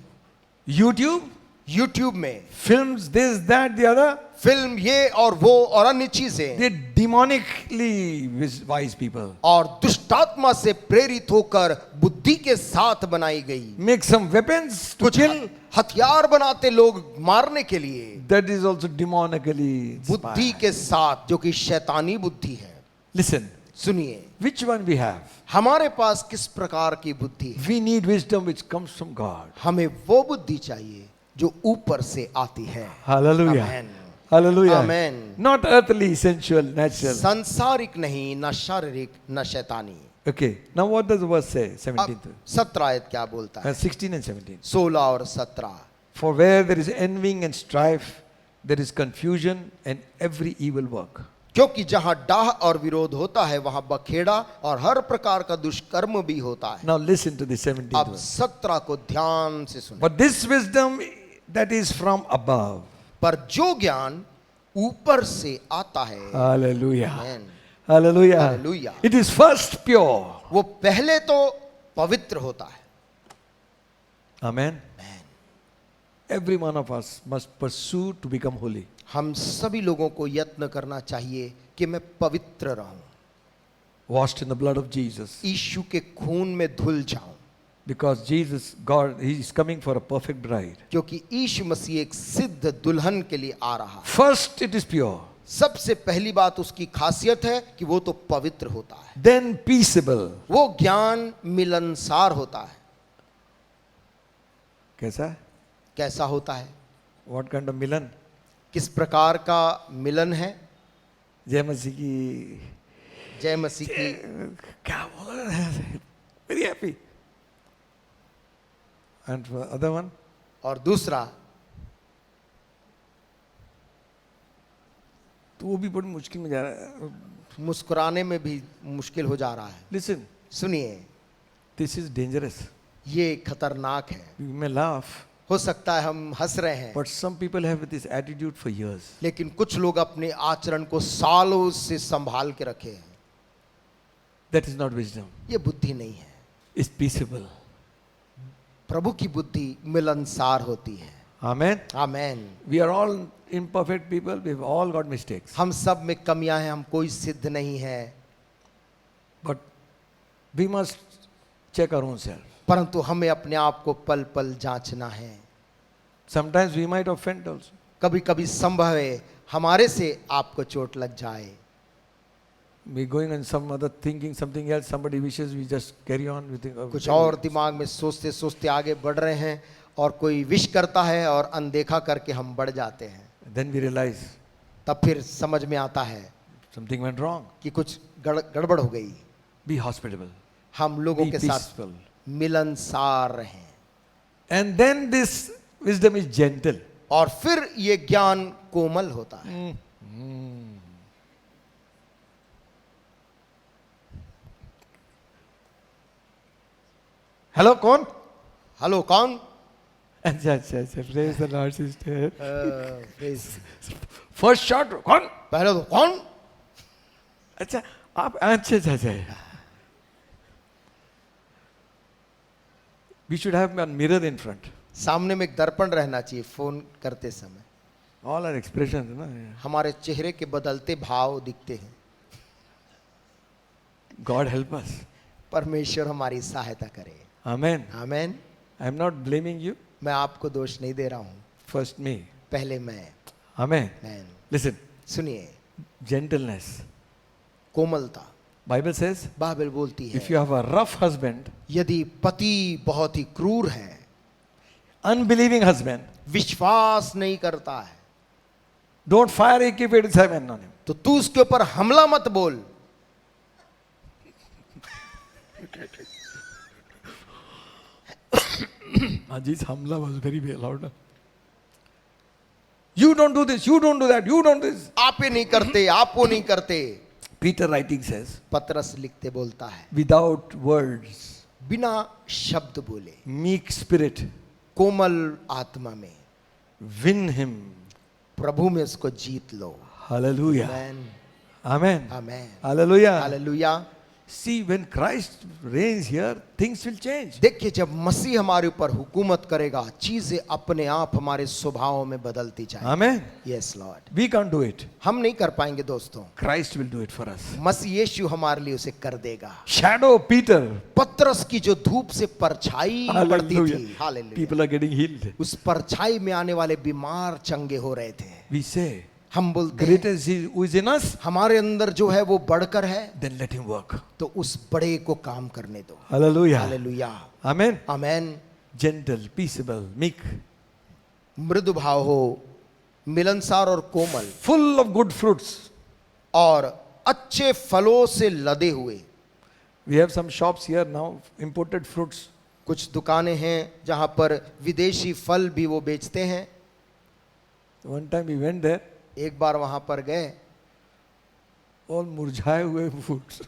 YouTube, YouTube में films, this, that, the other. Film ये और वो और अन्य चीजें, They're demonically wise people. और दुष्टात्मा से प्रेरित होकर बुद्धि के साथ बनाई गई Make some weapons to कुछ kill. हथियार बनाते लोग मारने के लिए, That is also demonically बुद्धि inspired. के साथ, जो कि शैतानी बुद्धि है। Listen, सुनिए, which one we have? हमारे पास किस प्रकार की बुद्धि है? We need wisdom which comes from God. हमें वो बुद्धि चाहिए जो ऊपर से आती है। Hallelujah. Amen. Hallelujah. Amen. Not earthly, sensual, natural. संसारिक नहीं, न शारीरिक न शैतानी। Okay. Now what does the verse say? 17th. अब 17 आयत क्या बोलता है? 16 and 17. 16 और 17। For where there is envying and strife, there is confusion and every evil work. क्योंकि जहां डाह और विरोध होता है वहां बखेड़ा और हर प्रकार का दुष्कर्म भी होता है। Now listen to the 17th अब verse. 17 को ध्यान से सुनो। But this wisdom that is from above. पर जो ज्ञान ऊपर से आता है, Hallelujah. Amen. Hallelujah. Hallelujah. It is first pure. वो पहले तो पवित्र होता है। Amen. Amen. Every one of us must pursue to become holy. हम सभी लोगों को यत्न करना चाहिए कि मैं पवित्र रहूं, Washed in the blood of Jesus. यीशु के खून में धुल जाऊं, Because Jesus, God, He is coming for a perfect bride. क्योंकि यीशु मसीह एक सिद्ध दुल्हन के लिए आ रहा है। First it is pure. सबसे पहली बात उसकी खासियत है कि वो तो पवित्र होता है। Then peaceable. वो ज्ञान मिलनसार होता है। कैसा? कैसा होता है? What kind of मिलन? किस प्रकार का मिलन है? जय मसीह की जय मसीह की। क्या बोल रहे हैं? Very happy. And for other one? और दूसरा, तो वो भी बड़ी मुश्किल में जा रहा है. मुस्कुराने में भी मुश्किल हो जा रहा है। Listen, सुनिए, this is dangerous. ये खतरनाक है। We may laugh, हो सकता है हम हंस रहे हैं, but some people have this attitude for years. लेकिन कुछ लोग अपने आचरण को सालों से संभाल के रखे हैं। That is not wisdom. ये बुद्धि नहीं है। It's peaceable. प्रभु की बुद्धि मिलनसार होती है। Amen. Amen. We are all imperfect people. We've all got mistakes. हम सब में कमियां हैं, हम कोई सिद्ध नहीं है, But we must check our own self. परंतु हमें अपने आप को पल पल जांचना है। Sometimes we might offend also. कभी कभी संभव है हमारे से आपको चोट लग जाए। We going on some other thinking something else. Somebody wishes, we just carry on. We think, कुछ और दिमाग में सोचते सोचते आगे बढ़ रहे हैं, और कोई विश करता है और अनदेखा करके हम बढ़ जाते हैं। Then we realize तब फिर समझ में आता है something went wrong. कि कुछ गड़बड़ हो गई। Be hospitable. हम लोगों Be के साथ peaceful. मिलनसार रहें। And then this wisdom is gentle. और फिर ये ज्ञान कोमल होता है। Hello, कौन? हेलो, कौन? अच्छा अच्छा अच्छा. Praise the Lord, sister. Please. First shot, कौन? पहले तो कौन? अच्छा आप अच्छा अच्छा अच्छा. We should have a mirror in front. सामने में एक दर्पण रहना चाहिए फोन करते समय। All our expressions, ना. हमारे चेहरे के बदलते भाव दिखते हैं। God help us. परमेश्वर हमारी सहायता करे। Amen. Amen. I am not blaming you. मैं आपको दोष नहीं दे रहा हूँ, First me. पहले मैं। Amen. मैन। Listen. सुनिए, Gentleness. कोमलता। Bible says, बाइबल बोलती है if you have a rough husband, यदि पति बहुत ही क्रूर है, unbelieving husband, विश्वास नहीं करता है, don't fire AK-47 on him. तो तू उसके ऊपर हमला मत बोल। Ajit's hamla was very loud. You don't do this, you don't do that, you don't do this. आप ये नहीं करते, आप वो नहीं करते। Peter writing says, पतरस लिखते बोलता है, without words, बिना शब्द बोले, meek spirit, कोमल आत्मा में, win him. प्रभु में उसको जीत लो। Hallelujah. Amen. Amen. Amen. Hallelujah. Hallelujah. See, when Christ reigns here, things will change. देखिए, जब मसीह हमारे ऊपर हुकूमत करेगा, चीजें अपने आप हमारे स्वभाव में बदलती जाएंगी। Amen. Yes Lord. We can't do it. हम नहीं कर पाएंगे दोस्तों, Christ will do it for us. मसीह यीशु हमारे लिए उसे कर देगा। Shadow of Peter. पतरस की जो धूप से परछाई पड़ती थी, hallelujah, People are getting healed. उस परछाई में आने वाले बीमार चंगे हो रहे थे। We say, हम बोलते हैं, greater is he who is in us, हमारे अंदर जो है वो बढ़कर है, then let him work. तो उस बड़े को काम करने दो। Hallelujah. Hallelujah, Amen. आमेन। Gentle, peaceable, meek, मृदु भाव हो, मिलनसार और कोमल, full of good fruits. और अच्छे फलों से लदे हुए। We have some shops here now, imported fruits. कुछ दुकानें हैं जहां पर विदेशी फल भी वो बेचते हैं। One time we went there, एक बार वहां पर गए all मुरझाए हुए fruits.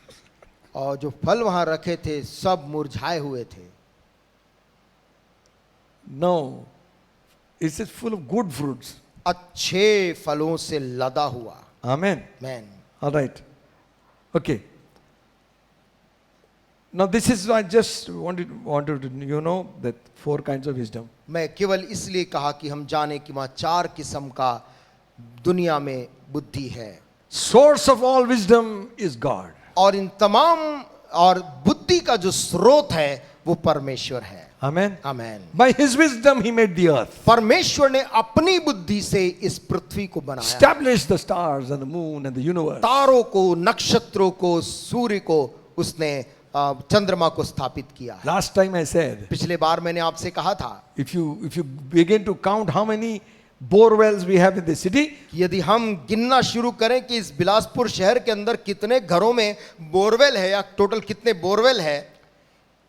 और जो फल वहां रखे थे सब मुरझाए हुए थे। No, it's just full of good fruits. अच्छे फलों से लदा हुआ। Amen. Man. All right. Okay. Now this is I just wanted to you know that 4 kinds of wisdom. मैं केवल इसलिए कहा कि हम जाने कि वहां 4 किस्म का दुनिया में बुद्धि है, Source of all wisdom is God. और इन तमाम और बुद्धि का जो स्रोत है वो परमेश्वर है। Amen. Amen. By His wisdom He made the earth, परमेश्वर ने अपनी बुद्धि से इस पृथ्वी को बनाया, established the stars and the moon and the universe. तारों को, नक्षत्रों को, सूर्य को उसने चंद्रमा को स्थापित किया। Last time I said, पिछले बार मैंने आपसे कहा था, if you begin to count how many bore wells we have in the city, यदि हम गिनना शुरू करें कि इस बिलासपुर शहर के अंदर कितने घरों में बोरवेल है या टोटल कितने बोरवेल है,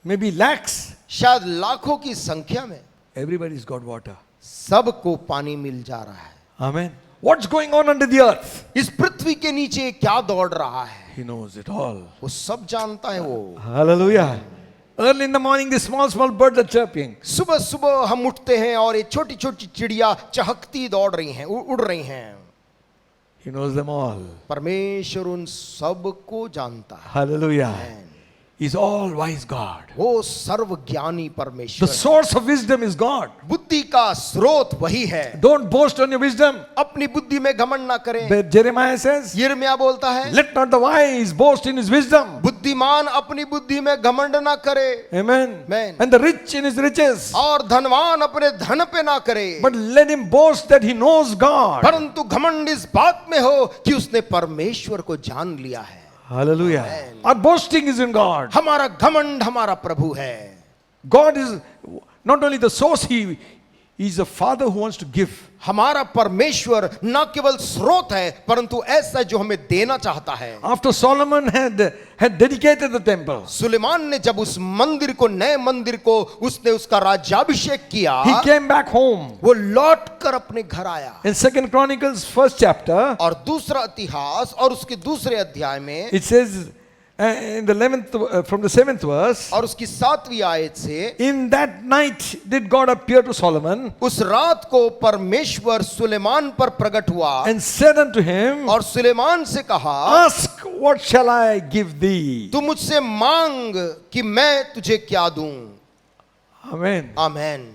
maybe lakhs, शायद लाखों की संख्या में everybody's got water. सबको पानी मिल जा रहा है। Amen. What's going on under the earth? इस पृथ्वी के नीचे क्या दौड़ रहा है, He knows it all. वो सब जानता है। वो Hallelujah. Early in the morning, the small birds are chirping. सुबह सुबह हम उठते हैं और ये छोटी छोटी चिड़िया चहकती दौड़ रही हैं, उड़ रही हैं। He knows them all. परमेश्वर उन सबको जानता है। Hallelujah. Amen. He's all wise God. वो सर्वज्ञानी The परमेश्वर है। source of wisdom is God. बुद्धि का स्रोत वही है। Don't boast on your wisdom. अपनी बुद्धि में घमंड ना करें। But Jeremiah says, यिर्मयाह बोलता है, let not the wise boast in his wisdom. बुद्धिमान अपनी बुद्धि में घमंड ना करे, Amen. Amen. And the rich in his riches. और धनवान अपने धन पे ना करे, But let him boast that he knows God. परंतु घमंड इस बात में हो कि उसने परमेश्वर को जान लिया है। Hallelujah. Amen. Our boasting is in God. हमारा घमंड हमारा प्रभु है। God is not only the source, He is a father who wants to give. हमारा परमेश्वर न केवल स्रोत है परंतु ऐसा जो हमें देना चाहता है। After Solomon had dedicated the temple, Suleman ने जब उस मंदिर को, नए मंदिर को उसने उसका राज्याभिषेक किया, he came back home. वो लौट कर अपने घर आया। In 2 Chronicles 1st chapter, और दूसरा इतिहास और उसके दूसरे अध्याय में it says in the 11th from the 7th verse, और उसकी 7वीं आयत से, in that night did God appear to Solomon उस रात को परमेश्वर सुलेमान पर प्रकट हुआ and said unto him, और सुलेमान से कहा, ask what shall I give thee. तू मुझसे मांग कि मैं तुझे क्या दूं। Amen. Amen.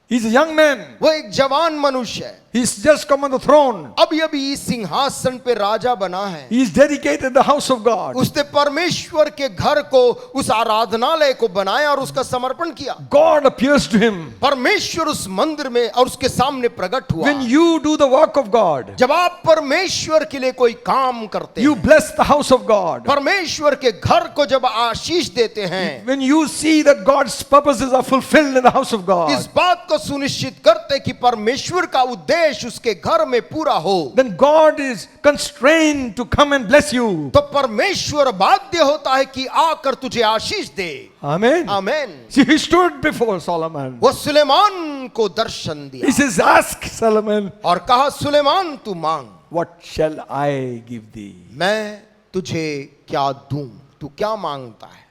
He's a young man. वो एक जवान मनुष्य है, He's just come on the throne. अभी अभी सिंहासन पे राजा बना है। He's dedicated the house of God. उसने परमेश्वर के घर को, उस आराधनालय को बनाया और उसका समर्पण किया। God appears to him. परमेश्वर उस मंदिर में और उसके सामने प्रकट हुआ। When you do the work of God, जब आप परमेश्वर के लिए कोई काम करते you हैं, bless the house of God. परमेश्वर के घर को जब आशीष देते हैं, When you see that God's purposes are fulfilled in the house of इस God, बात को सुनिश्चित करते कि परमेश्वर का उद्देश्य उसके घर में पूरा हो, then God is constrained to come and bless you. तो परमेश्वर बाध्य होता है कि आकर तुझे आशीष दे। Amen. Amen. See, he stood before Solomon. वो सुलेमान को दर्शन दिया He says, ask Solomon, और कहा, सुलेमान तू मांग, what shall I give thee? मैं तुझे क्या दूं, तू क्या मांगता है।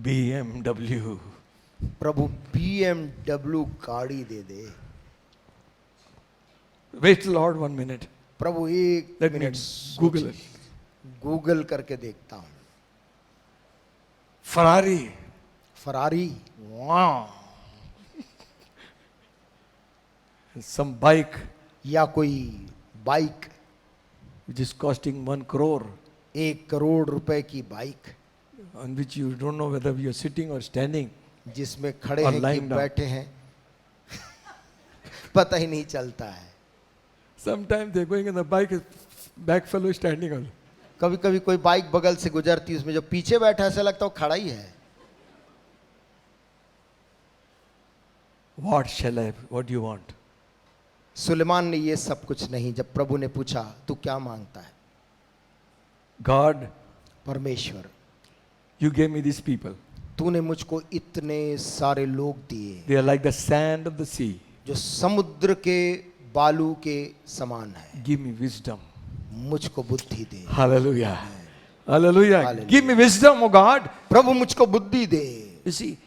BMW. प्रभु BMW गाड़ी दे दे। Wait, Lord, 1 minute. प्रभु एक Let me minute Google it. Google करके देखता हूं। Ferrari. Ferrari, Wow. Some bike या कोई bike, which is costing 1 crore, 1 crore रुपए की bike, on which you don't know whether you are sitting or standing. जिसमें खड़े और हैं कि lying down. बैठे हैं पता ही नहीं चलता है। Sometimes they're going and the bike is back fellow is standing on. कभी कभी कोई बाइक बगल से गुजरती है, उसमें जो पीछे बैठा है ऐसा लगता है वो खड़ा ही है। What shall I? What do you want? Suleman ने ये सब कुछ नहीं, जब प्रभु ने पूछा तू क्या मांगता है, God, परमेश्वर you gave me these people. तूने मुझको इतने सारे लोग दिए They are like the sand of the sea. जो समुद्र के बालू के समान है, Give me wisdom. मुझको बुद्धि दे। Hallelujah. Hallelujah. Hallelujah. Give me wisdom, oh God. प्रभु मुझको बुद्धि दे। You see,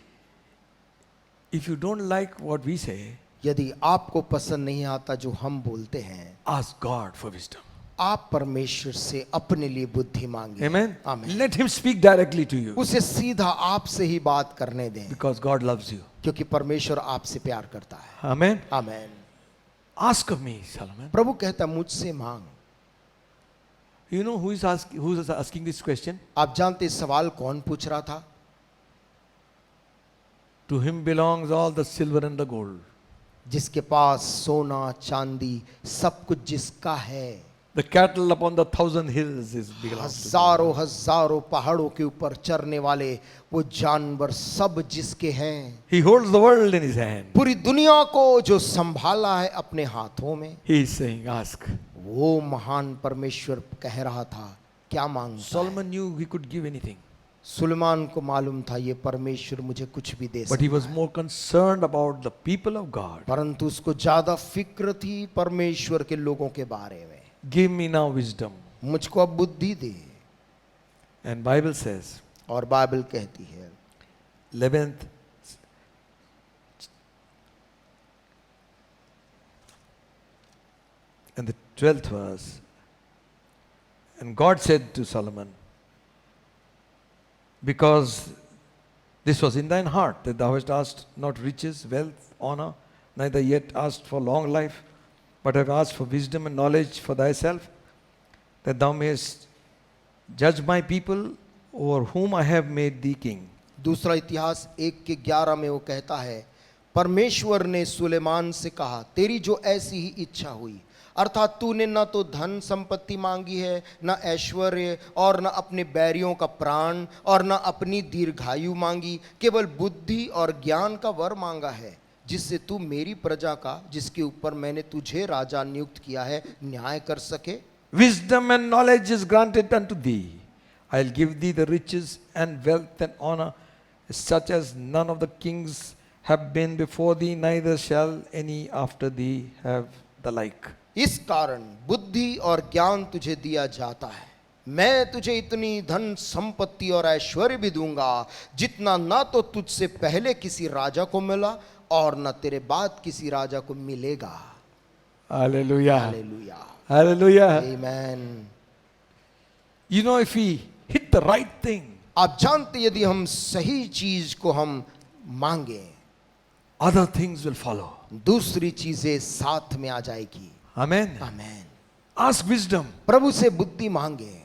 if you don't like what we say, यदि आपको पसंद नहीं आता जो हम बोलते हैं, ask God for wisdom. आप परमेश्वर से अपने लिए बुद्धि मांगे। Amen. आमीन। Let Him speak directly to you उसे सीधा आपसे ही बात करने दें, because God loves you. क्योंकि परमेश्वर आपसे प्यार करता है। Amen. आमीन। Ask of me, Solomon. प्रभु कहता है मुझसे मांग। You know who is asking this question? आप जानते इस सवाल कौन पूछ रहा था? To Him belongs all the silver and the gold. जिसके पास सोना चांदी सब कुछ जिसका है, The cattle upon the 1,000 hills is belongs to God. हजारों हजारों पहाड़ों के ऊपर चरने वाले वो जानवर सब जिसके हैं, He holds the world in His hand. पूरी दुनिया को जो संभाला है अपने हाथों में, He is saying, ask. वो महान परमेश्वर कह रहा था क्या मांगता है? Solomon knew he could give anything, Suleman को मालूम था ये परमेश्वर मुझे कुछ भी दे but he सकता was है, more concerned about the people of God. परंतु उसको ज्यादा फिक्र थी परमेश्वर के लोगों के बारे में। Give me now wisdom. मुझको अब बुद्धि दे। And Bible says, और बाइबल कहती है 11th and the 12th verse, and God said to Solomon, because this was in thine heart, that thou hast asked not riches, wealth, honor, neither yet asked for long life, but have asked for wisdom and knowledge for thyself, that thou mayest judge my people over whom I have made thee king. दूसरा इतिहास 1:11 में वो कहता है, परमेश्वर ने सुलेमान से कहा तेरी जो ऐसी ही इच्छा हुई, अर्थात तूने न तो धन संपत्ति मांगी है, न ऐश्वर्य, और न अपने बैरियों का प्राण, और न अपनी दीर्घायु मांगी, केवल बुद्धि और ज्ञान का वर मांगा है, जिससे तू मेरी प्रजा का, जिसके ऊपर मैंने तुझे राजा नियुक्त किया है, न्याय कर सके। Wisdom and knowledge is granted unto thee. I'll give thee the riches and wealth and honor, such as none of the kings have been before thee, neither shall any after thee have the like. इस कारण बुद्धि और ज्ञान तुझे दिया जाता है, मैं तुझे इतनी धन संपत्ति और ऐश्वर्य भी दूंगा जितना ना तो तुझसे पहले किसी राजा को मिला और न तेरे बाद किसी राजा को मिलेगा। Hallelujah. Hallelujah, Hallelujah. आमीन। You know, if we hit the right thing, आप जानते यदि हम सही चीज को हम मांगे, other things will follow. दूसरी चीजें साथ में आ जाएगी। Amen. आमीन। Ask wisdom. प्रभु से बुद्धि मांगे।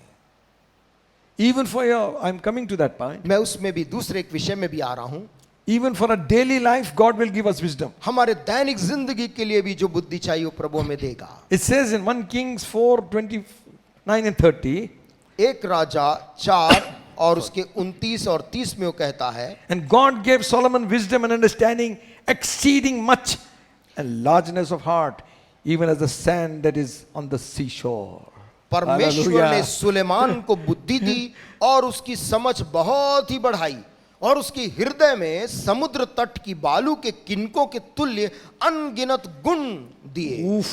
Even for your, I'm coming to that point. मैं उसमें भी दूसरे एक विषय में भी आ रहा हूं। Even for a daily life, God will give us wisdom. हमारे दैनिक जिंदगी के लिए भी जो बुद्धि चाहिए वो प्रभु हमें देगा। It says in 1 Kings 4:29 and 30, एक राजा 4 और उसके 29 और 30 में वो कहता है, and God gave Solomon wisdom and understanding exceeding much and largeness of heart, even as the sand that is on the seashore. परमेश्वर ने Hallelujah. सुलेमान को बुद्धि दी और उसकी समझ बहुत ही बढ़ाई और उसके हृदय में समुद्र तट की बालू के किनकों के तुल्य अनगिनत गुण दिए। Oof.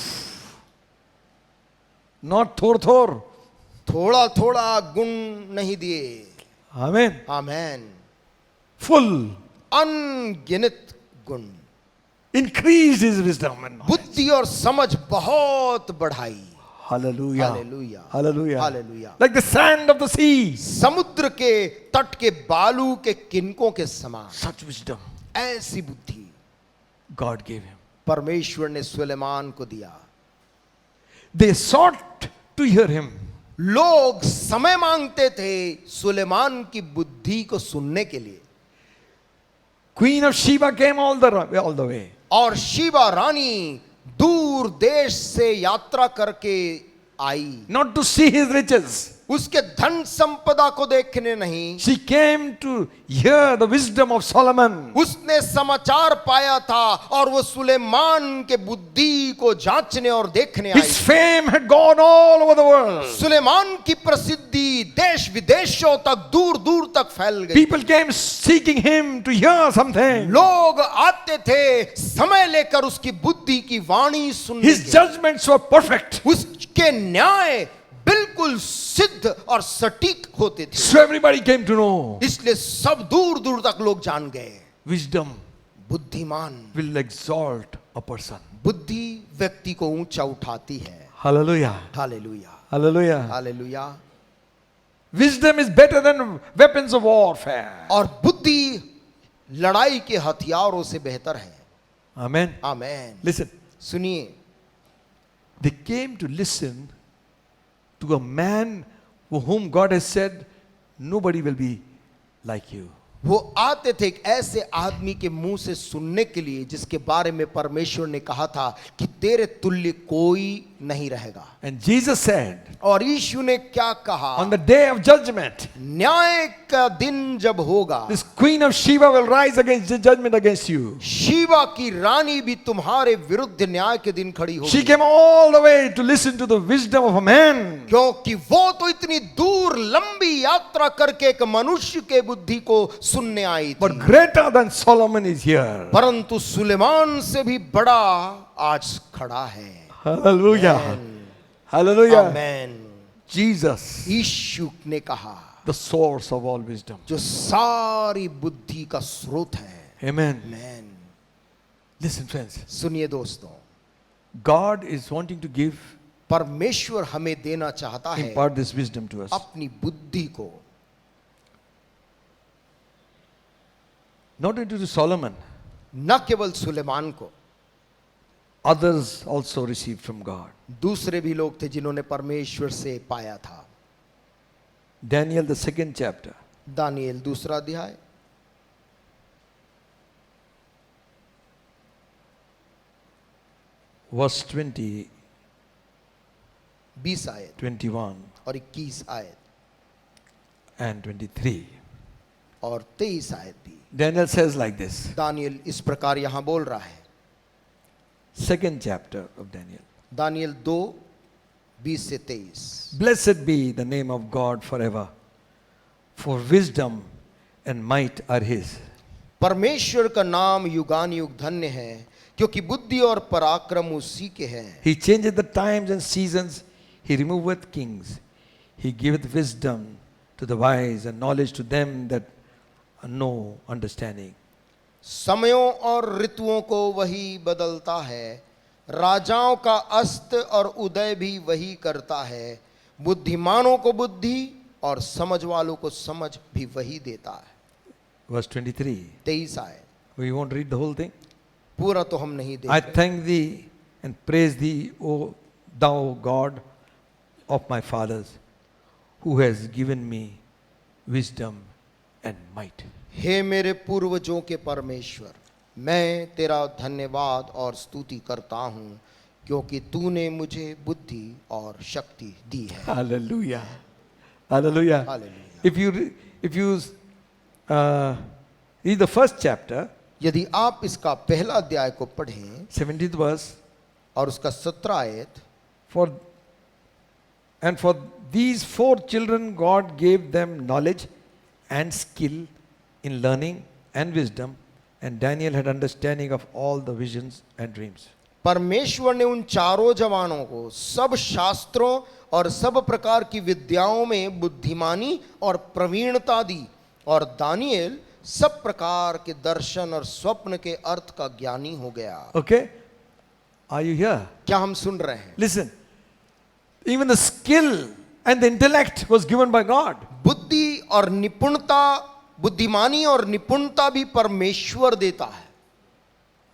Not thor. थोड़ा थोड़ा गुण नहीं दिए। Amen. आमेन। Full. अनगिनत गुण, Increased his wisdom and knowledge. बुद्धि और समझ बहुत बढ़ाई। Hallelujah. Hallelujah. Hallelujah. Hallelujah. Like the sand of the sea. समुद्र के तट के बालू के किनकों के समान Such wisdom ऐसी बुद्धि God gave him. परमेश्वर ने सुलेमान को दिया। They sought to hear him. लोग समय मांगते थे सुलेमान की बुद्धि को सुनने के लिए। Queen of Sheba came all the way. और शीबा रानी दूर देश से यात्रा करके आई, Not to see his riches. उसके धन संपदा को देखने नहीं, She came to hear the wisdom of Solomon. उसने समाचार पाया था और वो सुलेमान के बुद्धि को जांचने और देखने आई। His fame had gone all over the world. Suleman की प्रसिद्धि देश विदेशों तक दूर दूर तक फैल गई। People came seeking him to hear something. लोग आते थे समय लेकर उसकी बुद्धि की वाणी सुनने His के। judgments were perfect. उसके न्याय बिल्कुल सिद्ध और सटीक होते थे, So everybody came to know. इसलिए सब दूर दूर तक लोग जान गए। Wisdom बुद्धिमान, will exalt a person. बुद्धि व्यक्ति को ऊंचा उठाती है। Hallelujah. Hallelujah, Hallelujah. Hallelujah. Wisdom is better than weapons of warfare. और बुद्धि लड़ाई के हथियारों से बेहतर है। Amen. आमेन। Listen. सुनिए, They came to listen to a man whom God has said, nobody will be like you. वो आते थे एक ऐसे आदमी के मुंह से सुनने के लिए जिसके बारे में परमेश्वर ने कहा था कि तेरे तुल्य कोई नहीं रहेगा। And Jesus said, और यीशु ने क्या कहा? on the day of judgment, न्याय का दिन जब होगा, this queen of Sheba will rise against the judgment against you. Sheeba की रानी भी तुम्हारे विरुद्ध न्याय के दिन खड़ी She होगी। came all the way to listen to the wisdom of a man. क्योंकि वो तो इतनी दूर लंबी यात्रा करके एक मनुष्य के बुद्धि को सुनने आई But थी, greater than Solomon is here. परंतु सुलेमान से भी बड़ा आज खड़ा है। Hallelujah. Amen. Hallelujah. आमेन। Jesus, यीशु ने कहा the source of all wisdom. जो सारी बुद्धि का स्रोत है। Amen. आमेन। Listen, friends. सुनिए दोस्तों, God is wanting to give, परमेश्वर हमें देना चाहता है impart this wisdom to us. अपनी बुद्धि को, Not only to Solomon, न केवल सुलेमान को, others also received from God. दूसरे भी लोग थे जिन्होंने परमेश्वर से पाया था। Daniel, the 2nd chapter, Daniel 2 अध्याय, verse 20, 20 आयत 21, और 21 आयत and 23. और 23 आयत भी। Daniel says like this, Daniel इस प्रकार यहां बोल रहा है। 2nd chapter of Daniel. Daniel 2, 20 से 23। Blessed be the name of God forever, for wisdom and might are his. परमेश्वर का नाम युगान युग धन्य है, क्योंकि बुद्धि और पराक्रम उसी के हैं। He changeth the times and seasons, he removeth kings, he giveth wisdom to the wise and knowledge to them that know understanding. समयों और ऋतुओं को वही बदलता है, राजाओं का अस्त और उदय भी वही करता है, बुद्धिमानों को बुद्धि और समझ वालों को समझ भी वही देता है। Verse 23. 23 आयत। We won't read the whole thing. पूरा तो हम नहीं I देख रहे। thank thee and praise thee, O thou God of my fathers, who has given me wisdom and might. हे मेरे पूर्वजों के परमेश्वर, मैं तेरा धन्यवाद और स्तुति करता हूँ, क्योंकि तूने मुझे बुद्धि और शक्ति दी है। Hallelujah. Hallelujah. Hallelujah. If you read the first chapter, यदि आप इसका पहला अध्याय को पढ़ें 17th verse, और उसका 17 आयत, for these 4 children God gave them knowledge and skill in learning and wisdom, and Daniel had understanding of all the visions and dreams. परमेश्वर ने उन चारों जवानों को सब शास्त्रों और सब प्रकार की विद्याओं में बुद्धिमानी और प्रवीणता दी, और दानिएल सब प्रकार के दर्शन और स्वप्न के अर्थ का ज्ञानी हो गया। Okay? Are you here? क्या हम सुन रहे हैं? Listen. Even the skill and the intellect was given by God. बुद्धि और निपुणता, बुद्धिमानी और निपुणता भी परमेश्वर देता है।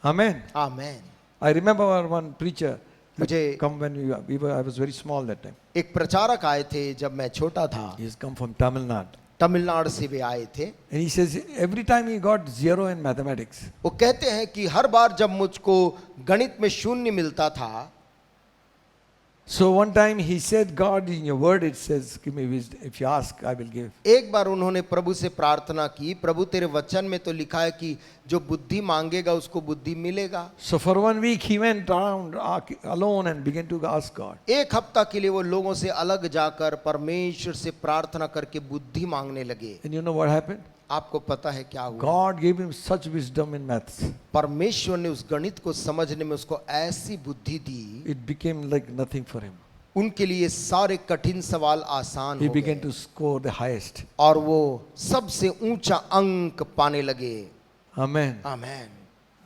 Amen. Amen. I remember one preacher had मुझे come when I was very small that time. एक प्रचारक आए थे जब मैं छोटा था, He has come from Tamil Nadu. Tamil Nadu से वे आए थे। And he says every time he got 0 in mathematics, वो कहते हैं कि हर बार जब मुझको गणित में शून्य मिलता था, so one time he said, God, in your word it says, give me wisdom. If you ask, I will give. एक बार उन्होंने प्रभु से प्रार्थना की, प्रभु तेरे वचन में तो लिखा है कि जो बुद्धि मांगेगा उसको बुद्धि मिलेगा। So for 1 week he went around alone and began to ask God. एक हफ्ता के लिए वो लोगों से अलग जाकर परमेश्वर से प्रार्थना करके बुद्धि मांगने लगे। And you know what happened? आपको पता है क्या हुआ? God gave him such wisdom in maths. परमेश्वर ने उस गणित को समझने में उसको ऐसी बुद्धि दी, It became like nothing for him. उनके लिए सारे कठिन सवाल आसान He हो began गए to score the highest. और वो सबसे ऊंचा अंक पाने लगे। Amen. Amen.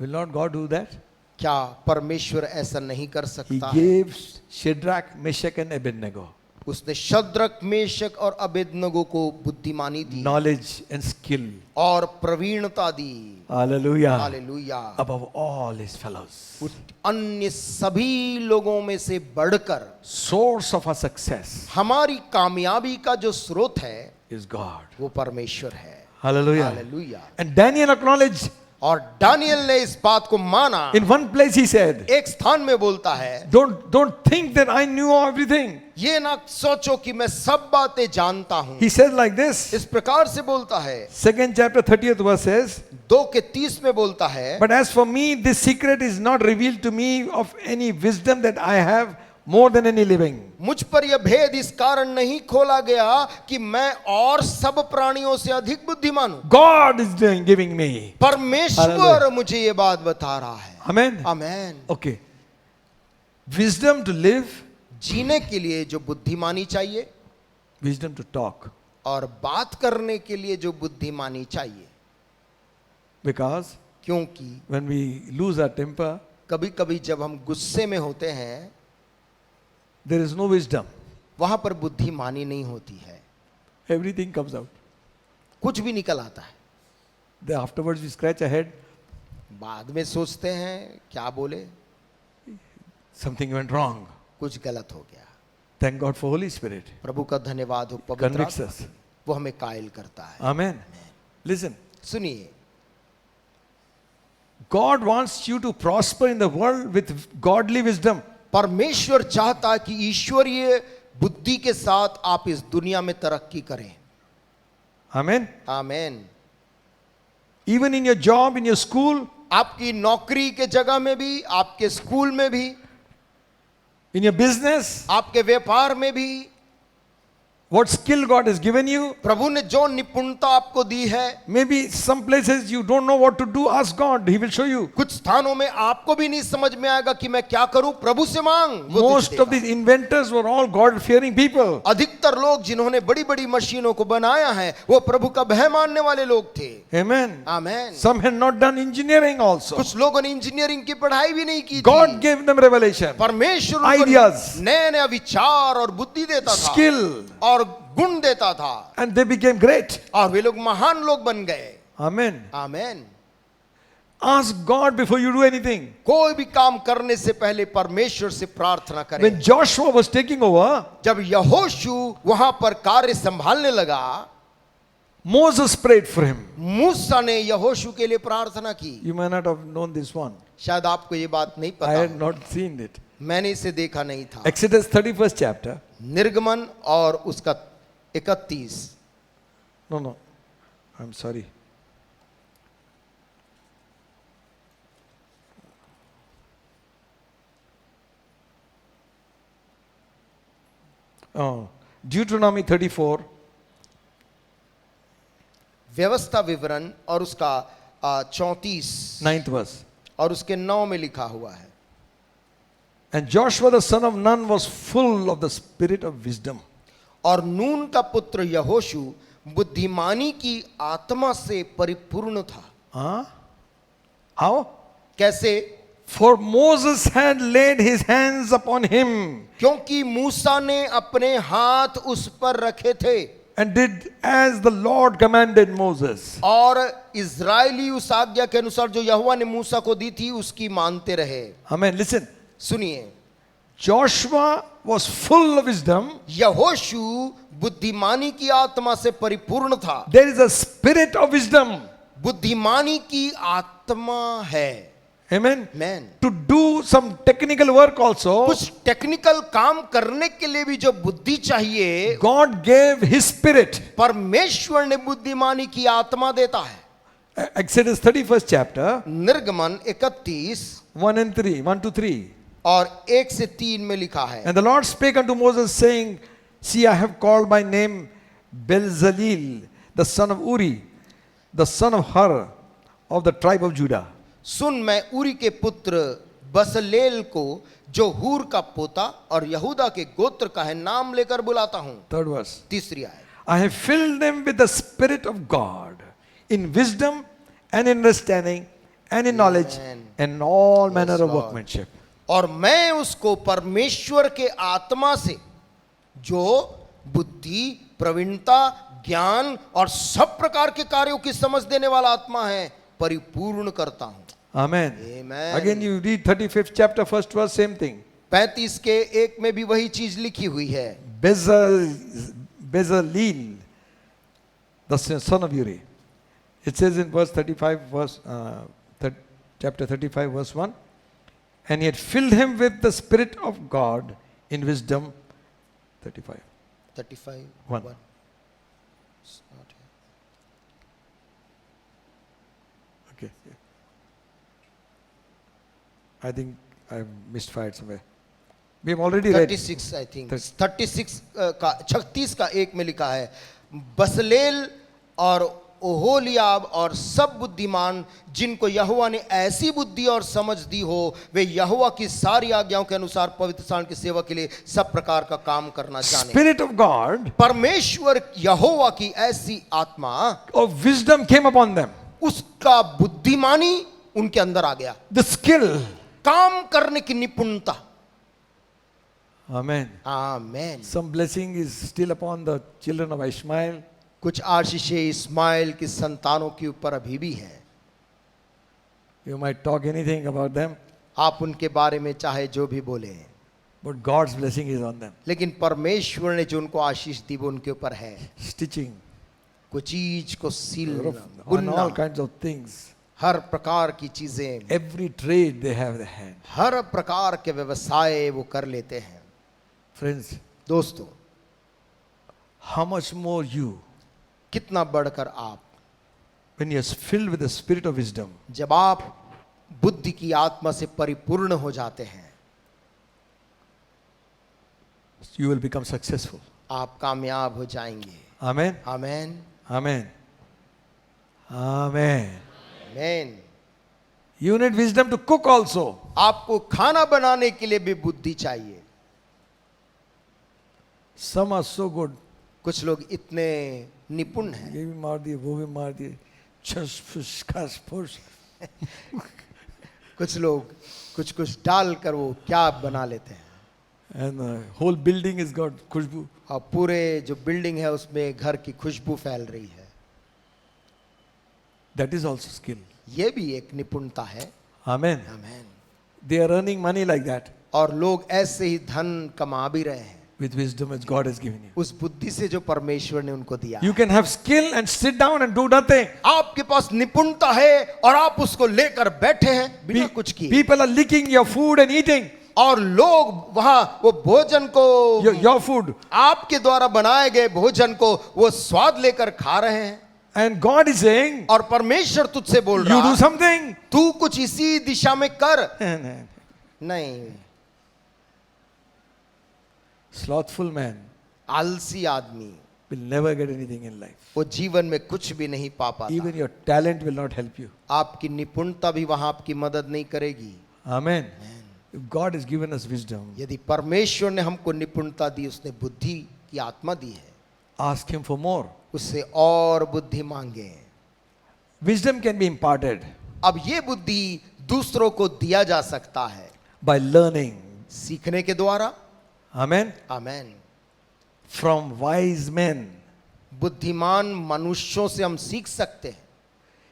Will not God do that? क्या परमेश्वर ऐसा नहीं कर He सकता है? gave Shadrach, Meshach and Abednego उसने शद्रक, मेशक और अबेदनगो को बुद्धिमानी दी knowledge and skill. और प्रवीणता दी। Hallelujah. Hallelujah. Above all his fellows. अन्य सभी लोगों में से बढ़कर Source of our success हमारी कामयाबी का जो स्रोत है is God. वो परमेश्वर है। Hallelujah. Hallelujah. And Daniel acknowledged. और दानियल ने इस बात को माना। In one place he said, एक स्थान में बोलता है, don't think that I knew everything. ये ना सोचो कि मैं सब बातें जानता हूं। He said like this. इस प्रकार से बोलता है। 2nd chapter 30th verse says, 2:30 में बोलता है, but as for me, this secret is not revealed to me of any wisdom that I have more than any living. मुझ पर यह भेद इस कारण नहीं खोला गया कि मैं और सब प्राणियों से अधिक बुद्धिमान हूं। God is giving me. परमेश्वर मुझे ये बात बता रहा है। Amen. Amen. Okay. Wisdom to live, जीने के लिए जो बुद्धिमानी चाहिए wisdom to talk. और बात करने के लिए जो बुद्धिमानी चाहिए। Because क्योंकि when we lose our temper, कभी-कभी जब हम गुस्से में होते हैं, there is no wisdom. वहां पर बुद्धिमानी नहीं होती है। Everything comes out. कुछ भी निकल आता है। Then afterwards we scratch our head. बाद में सोचते हैं क्या बोले, Something went wrong. कुछ गलत हो गया। Thank God for Holy Spirit. प्रभु का धन्यवाद हो, पवित्र Convicts आत्मा, us. वो हमें कायल करता है। Amen. Listen. सुनिए, God wants you to prosper in the world with godly wisdom. परमेश्वर चाहता है कि ईश्वरीय बुद्धि के साथ आप इस दुनिया में तरक्की करें। Amen. Amen. Even in your job, in your school, आपकी नौकरी के जगह में भी, आपके स्कूल में भी, in your business, आपके व्यापार में भी, what skill God has given you. प्रभु ने जो निपुणता आपको दी है, Maybe some places you don't know what to do, ask God, He will show you. कुछ स्थानों में आपको भी नहीं समझ में आएगा कि मैं क्या करूं, प्रभु से मांग, वो तुझे Most of देगा। these inventors were all God-fearing people. अधिकतर लोग जिन्होंने बड़ी बड़ी मशीनों को बनाया है वो प्रभु का भय मानने वाले लोग थे। Amen. Amen. Some had not done engineering also. कुछ लोगों ने इंजीनियरिंग की पढ़ाई भी नहीं की थी। God gave them revelation, परमेश्वर उनको ideas, नए नए विचार और बुद्धि देता था, skill, और गुण देता था, and they became great. और वे लोग महान लोग बन गए। Amen. Amen. Ask God before you do anything. कोई भी काम करने से पहले परमेश्वर से प्रार्थना करें। When Joshua was taking over, जब यहोशू वहां पर कार्य संभालने लगा, Moses prayed for him. मूसा ने यहोशू के लिए प्रार्थना की। You may not have known this one. शायद आपको ये बात नहीं I पता had हो। not seen it. मैंने इसे देखा नहीं था। Exodus 31st chapter. निर्गमन और उसका 31। No. I'm sorry. Oh, Deuteronomy 34. व्यवस्था विवरण और उसका 34 9th verse. और उसके 9 में लिखा हुआ है, And Joshua the son of Nun was full of the spirit of wisdom. और नून का पुत्र यहोशू बुद्धिमानी की आत्मा से परिपूर्ण था। Huh? How? कैसे? For Moses had laid his hands upon him क्योंकि मूसा ने अपने हाथ उस पर रखे थे and did as the Lord commanded Moses. और इजरायली उस आज्ञा के अनुसार जो यहोवा ने मूसा को दी थी उसकी मानते रहे। Amen. Listen. सुनिए, Joshua was full of wisdom. यहोशू बुद्धिमानी की आत्मा से परिपूर्ण था। There is a spirit of wisdom. बुद्धिमानी की आत्मा है। Amen. Man To do some technical work also, कुछ टेक्निकल काम करने के लिए भी जो बुद्धि चाहिए, God gave his spirit. परमेश्वर ने बुद्धिमानी की आत्मा देता है। Exodus 31st chapter, निर्गमन 31 1 to 3. और 1 से 3 में लिखा है, And the Lord spake unto Moses, saying, See, I have called by name Bezaleel, the son of Uri, the son of Hur, of the tribe of Judah. सुन, मैं उरी के पुत्र बसलेल को जो हूर का पोता और यहूदा के गोत्र का है नाम लेकर बुलाता हूं। 3rd verse. तीसरी आयत, I have filled them with the Spirit of God, in wisdom and in understanding and in knowledge Amen. and in all manner of Lord. workmanship. और मैं उसको परमेश्वर के आत्मा से जो बुद्धि, प्रवीणता, ज्ञान और सब प्रकार के कार्यों की समझ देने वाला आत्मा है, परिपूर्ण करता हूं। Amen. Amen. Again, you read 35th chapter, 1st verse, same thing. 35 के 1 में भी वही चीज लिखी हुई है। Bezaleel, the son of Uri. It says in verse 35, chapter 35, verse 1, and he had filled him with the Spirit of God in wisdom. 35. 35 1. It's not here. Okay. I think I misfired somewhere. We have already read. 36 I think 36 का 36 का 1 में लिखा है, बसलेल और ओहोलियाब और सब बुद्धिमान जिनको यहोवा ने ऐसी बुद्धि और समझ दी हो, वे यहोवा की सारी आज्ञाओं के अनुसार पवित्र स्थान की सेवा के लिए सब प्रकार का काम करना जाने। Spirit of God परमेश्वर यहोवा की ऐसी आत्मा of wisdom came upon them. उसका बुद्धिमानी उनके अंदर आ गया, The skill. काम करने की निपुणता। Amen. Amen. Some blessing is still upon the children of Ishmael. कुछ आशीषें इस्माइल की संतानों के ऊपर अभी भी हैं। You might talk anything about them, आप उनके बारे में चाहे जो भी बोले, but God's blessing is on them. लेकिन परमेश्वर ने जो उनको आशीष दी वो उनके ऊपर है। Stitching, कुछ चीज को सिलना, on बुनना, all kinds of things. हर प्रकार की चीजें, Every trade they have the hand. हर प्रकार के व्यवसाय वो कर लेते हैं। Friends, दोस्तों, how much more you, कितना बढ़कर आप, when you are filled with the spirit of wisdom, जब आप बुद्धि की आत्मा से परिपूर्ण हो जाते हैं, you will become successful. आप कामयाब हो जाएंगे। Amen. Amen, Amen. Amen. Amen. You need wisdom to cook also. आपको खाना बनाने के लिए भी बुद्धि चाहिए। Some are so good. कुछ लोग इतने निपुण हैं, ये भी मार दिए, वो भी मार दिए, छस फुस खस फुस. कुछ लोग कुछ कुछ डालकर वो क्या बना लेते हैं, And the whole building is got खुशबू. और पूरे जो बिल्डिंग है उसमें घर की खुशबू फैल रही है। That is also skill. ये भी एक निपुणता है। Amen. Amen. They are earning money like that और लोग ऐसे ही धन कमा भी रहे हैं with wisdom which God has given you. उस बुद्धि से जो परमेश्वर ने उनको दिया। You can have skill and sit down and do nothing. आपके पास निपुणता है और आप उसको लेकर बैठे हैं बिना कुछ किए, People are licking your food and eating और लोग वहां वो भोजन को, your food. आपके द्वारा बनाए गए भोजन को वो स्वाद लेकर खा रहे हैं। And God is saying, और परमेश्वर तुझसे बोल you रहा do है, something. तू कुछ इसी दिशा में कर। And नहीं, slothful man आलसी आदमी will never get anything in life. वो जीवन में कुछ भी नहीं पा पाता। Even your talent will not help you. आपकी निपुणता भी वहां आपकी मदद नहीं करेगी। Amen. If God has given us wisdom, यदि परमेश्वर ने हमको निपुणता दी, उसने बुद्धि की आत्मा दी है, ask Him for more. उससे और बुद्धि मांगे। Wisdom can be imparted. अब ये बुद्धि दूसरों को दिया जा सकता है by learning. सीखने के द्वारा। Amen. Amen. From wise men. बुद्धिमान मनुष्यों से हम सीख सकते हैं।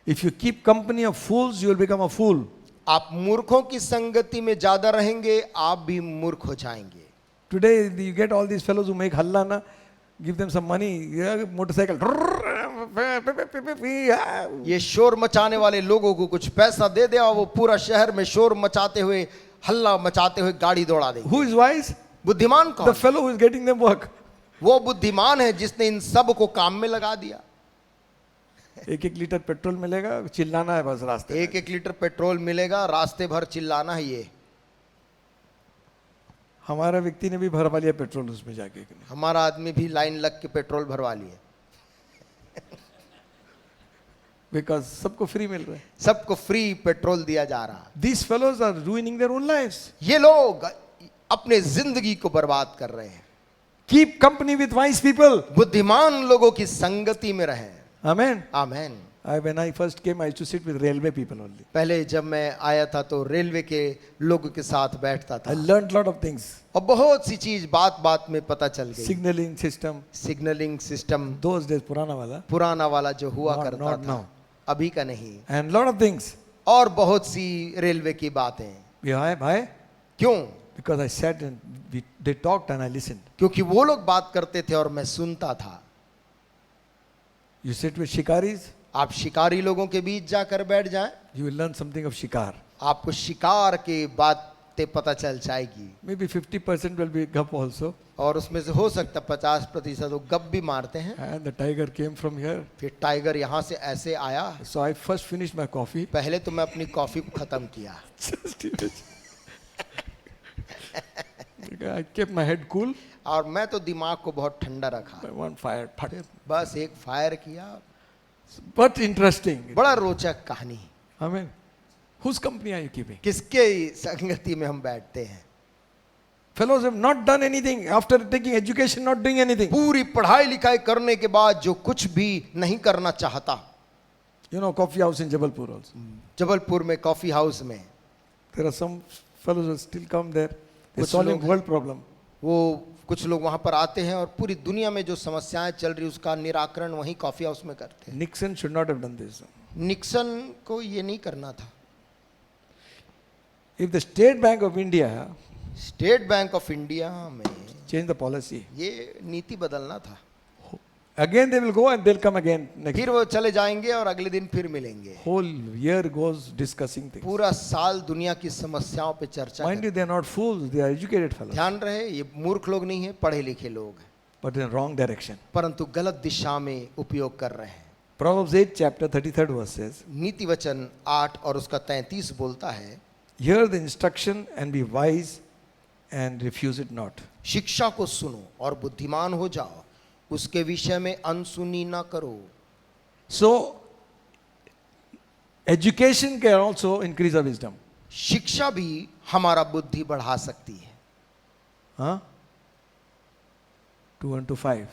If you keep company of fools, you will become a fool. आप मूर्खों की संगति में ज्यादा रहेंगे, आप भी मूर्ख हो जाएंगे। Today you get all these fellows who make halla na, give them some money, yeah, motorcycle. ये शोर मचाने वाले लोगों को कुछ पैसा दे दे और वो पूरा शहर में शोर मचाते हुए, हल्ला मचाते हुए गाड़ी दौड़ा देंगे। Who is wise? बुद्धिमान The कौन? fellow who is getting them work. वो बुद्धिमान है जिसने इन सब को काम में लगा दिया। 1-1 लीटर पेट्रोल मिलेगा, चिल्लाना है बस रास्ते में। 1-1 लीटर पेट्रोल मिलेगा, रास्ते भर चिल्लाना है। ये हमारा व्यक्ति ने भी भरवा लिया पेट्रोल उसमें जाके। हमारा आदमी भी लाइन लग के पेट्रोल भरवा लिए, बिकॉज सबको फ्री मिल रहा है। सबको फ्री पेट्रोल दिया जा रहा। These fellows are ruining their own lives. ये लोग अपने जिंदगी को बर्बाद कर रहे हैं। Keep company with wise people. बुद्धिमान लोगों की संगति में रहें। Amen. Amen. When I first came, I used to sit with railway people only. पहले जब मैं आया था तो रेलवे के लोगों के साथ बैठता I था learned lot of things. और बहुत सी चीज बात बात में पता चल गई। Signaling system. Signalling system, Those days पुराना वाला. पुराना वाला जो हुआ Not- करता not था, now. अभी का नहीं। And lot of things. और बहुत सी रेलवे की बातें। Why? क्यों? Because I sat and they talked and I listened. क्योंकि वो लोग बात करते थे और मैं सुनता था। You sit with shikaris, आप शिकारी लोगों के बीच जाकर बैठ जाएं, you will learn something of shikar. आपको शिकार की बातें पता चल जाएगी। Maybe 50% will be gup also. और उसमें से हो सकता 50% वो गप भी मारते हैं। And the tiger came from here. फिर टाइगर यहाँ से ऐसे आया। So I first finished my coffee. पहले तो मैं अपनी कॉफी को खत्म किया। I kept my head cool. और मैं तो दिमाग को बहुत ठंडा रखा, One fire. बस एक फायर किया। But interesting. बड़ा रोचक कहानी। Amen. Whose company are you keeping? किसके संगति में हम बैठते हैं? Fellows have not done anything after taking education, not doing anything. पूरी पढ़ाई लिखाई करने के बाद जो कुछ भी नहीं करना चाहता। You know, coffee house in Jabalpur also. Jabalpur में कॉफी हाउस में There are some fellows who still come there. They're कुछ solving लोग world problem. वो कुछ लोग वहां पर आते हैं और पूरी दुनिया में जो समस्याएं चल रही उसका निराकरण वहीं कॉफी हाउस में करते हैं। Nixon should not have done this. Nixon को ये नहीं करना था। If the State Bank of India state bank of India में change the policy, ये नीति बदलना था। again they will go and they'll come again next. फिर वो चले जाएंगे और अगले दिन फिर मिलेंगे। Whole year goes discussing things. पूरा साल दुनिया की समस्याओं पे चर्चा Mind you, करें। they are not fools. They are educated fellows. ध्यान रहे ये मूर्ख लोग नहीं है, पढ़े लिखे लोग हैं, But in wrong direction. परंतु गलत दिशा में उपयोग कर रहे हैं। Proverbs 8 chapter 33rd verse says, नीति वचन 8 और उसका 33 बोलता है, hear the instruction and be wise and refuse it not. शिक्षा को सुनो और बुद्धिमान हो जाओ, उसके विषय में अनसुनी ना करो। So, education can also increase our wisdom. शिक्षा भी हमारा बुद्धि बढ़ा सकती है। Huh? 2 and 2 5.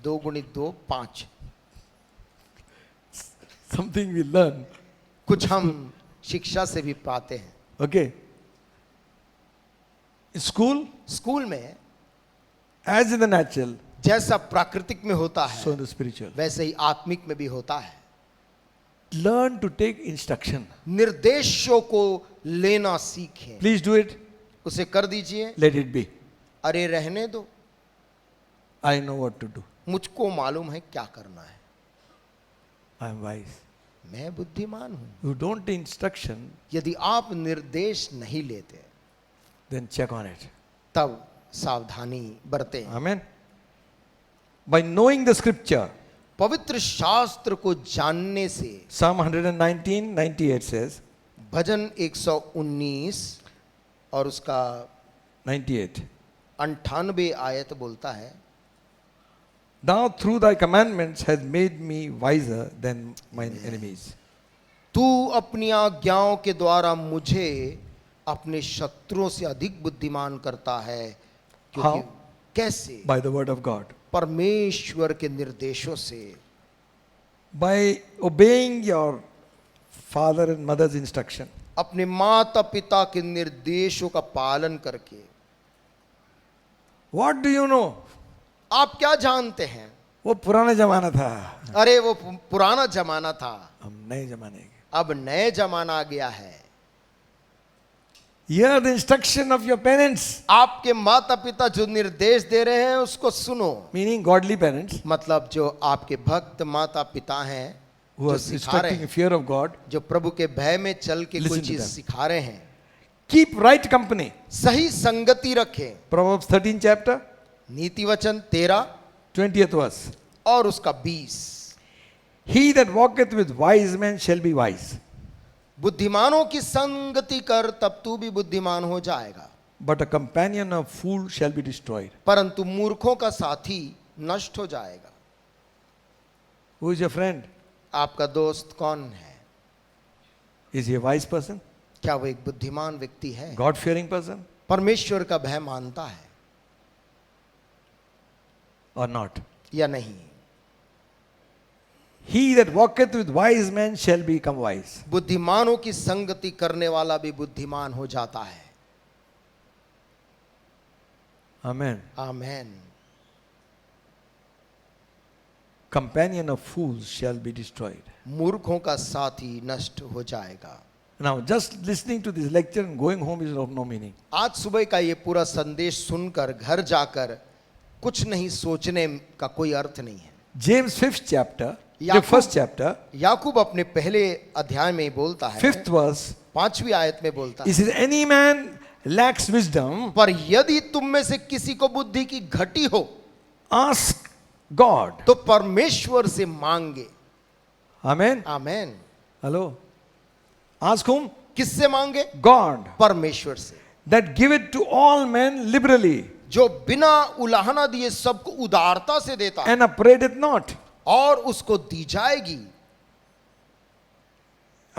2 गुणित 2 5। Something we learn. कुछ हम शिक्षा से भी पाते हैं। Okay. In school, स्कूल में as in the natural, जैसा प्राकृतिक में होता so in है the spiritual. वैसे ही आत्मिक में भी होता है। Learn to take instruction. निर्देशों को लेना सीखें। Please do it. उसे कर दीजिए। Let it be. अरे रहने दो, I know what to do. मुझको मालूम है क्या करना है। I am wise. मैं बुद्धिमान हूं। You don't take instruction, यदि आप निर्देश नहीं लेते then check on it. तब सावधानी बरतें। Amen. By knowing the scripture, पवित्र शास्त्र को जानने से, Psalm 119:98 says, भजन 119 और उसका 98. 98 आयत बोलता है, Thou through thy commandments hast made me wiser than mine enemies. तू अपनी आज्ञाओं के द्वारा मुझे अपने शत्रुओं से अधिक बुद्धिमान करता है। क्योंकि How? कैसे? By the word of God. परमेश्वर के निर्देशों से। By obeying your father and mother's instruction. अपने माता पिता के निर्देशों का पालन करके। What do you know? आप क्या जानते हैं? वो पुराना जमाना था, अरे वो पुराना जमाना था, हम नए जमाने के. अब नए जमाना आ गया है। Hear the instruction of your parents, आपके माता पिता जो निर्देश दे रहे हैं उसको सुनो। meaning godly parents मतलब जो आपके भक्त माता पिता हैं, who जो are सिखा रहे instructing in हैं, fear of God. जो प्रभु के भय में चल के कोई Listen to चीज them. सिखा रहे हैं, Keep right company. सही संगति रखें। Proverbs 13 chapter, नीति वचन 13 20th verse. और उसका 20। He that walketh with wise men shall be wise, बुद्धिमानों की संगति कर तब तू भी बुद्धिमान हो जाएगा, but a companion of fool shall be destroyed. परंतु मूर्खों का साथी नष्ट हो जाएगा। Who is your friend? आपका दोस्त कौन है? Is he a wise person? क्या वो एक बुद्धिमान व्यक्ति है? God fearing person परमेश्वर का भय मानता है or not? या नहीं? He that walketh with wise men shall become wise. बुद्धिमानों की संगति करने वाला भी बुद्धिमान हो जाता है। Amen. Amen. Companion of fools shall be destroyed. मूर्खों का साथी नष्ट हो जाएगा। Now, just listening to this lecture and going home is of no meaning. आज सुबह का ये पूरा संदेश सुनकर घर जाकर कुछ नहीं सोचने का कोई अर्थ नहीं है। James 5th chapter, the Yakub- first chapter, याकूब अपने पहले अध्याय में बोलता है, 5th verse, 5वीं आयत में बोलता he है, says, any man lacks wisdom, पर यदि तुम में से किसी को बुद्धि की घटी हो ask God. तो परमेश्वर से मांगे। Amen. आमेन। Hello. Ask whom? किससे मांगे? God. परमेश्वर से, That give it to all men liberally जो बिना उलाहना दिए सबको उदारता से देता है and upbraideth not. और उसको दी जाएगी।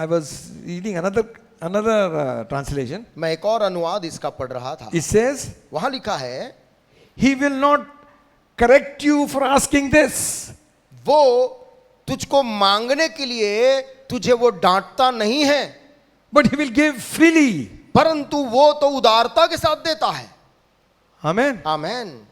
I was reading another translation. मैं एक और अनुवाद इसका पढ़ रहा था, It says, वहां लिखा है, He will not correct you for asking this. वो तुझको मांगने के लिए तुझे वो डांटता नहीं है, But he will give freely. परंतु वो तो उदारता के साथ देता है। Amen. Amen.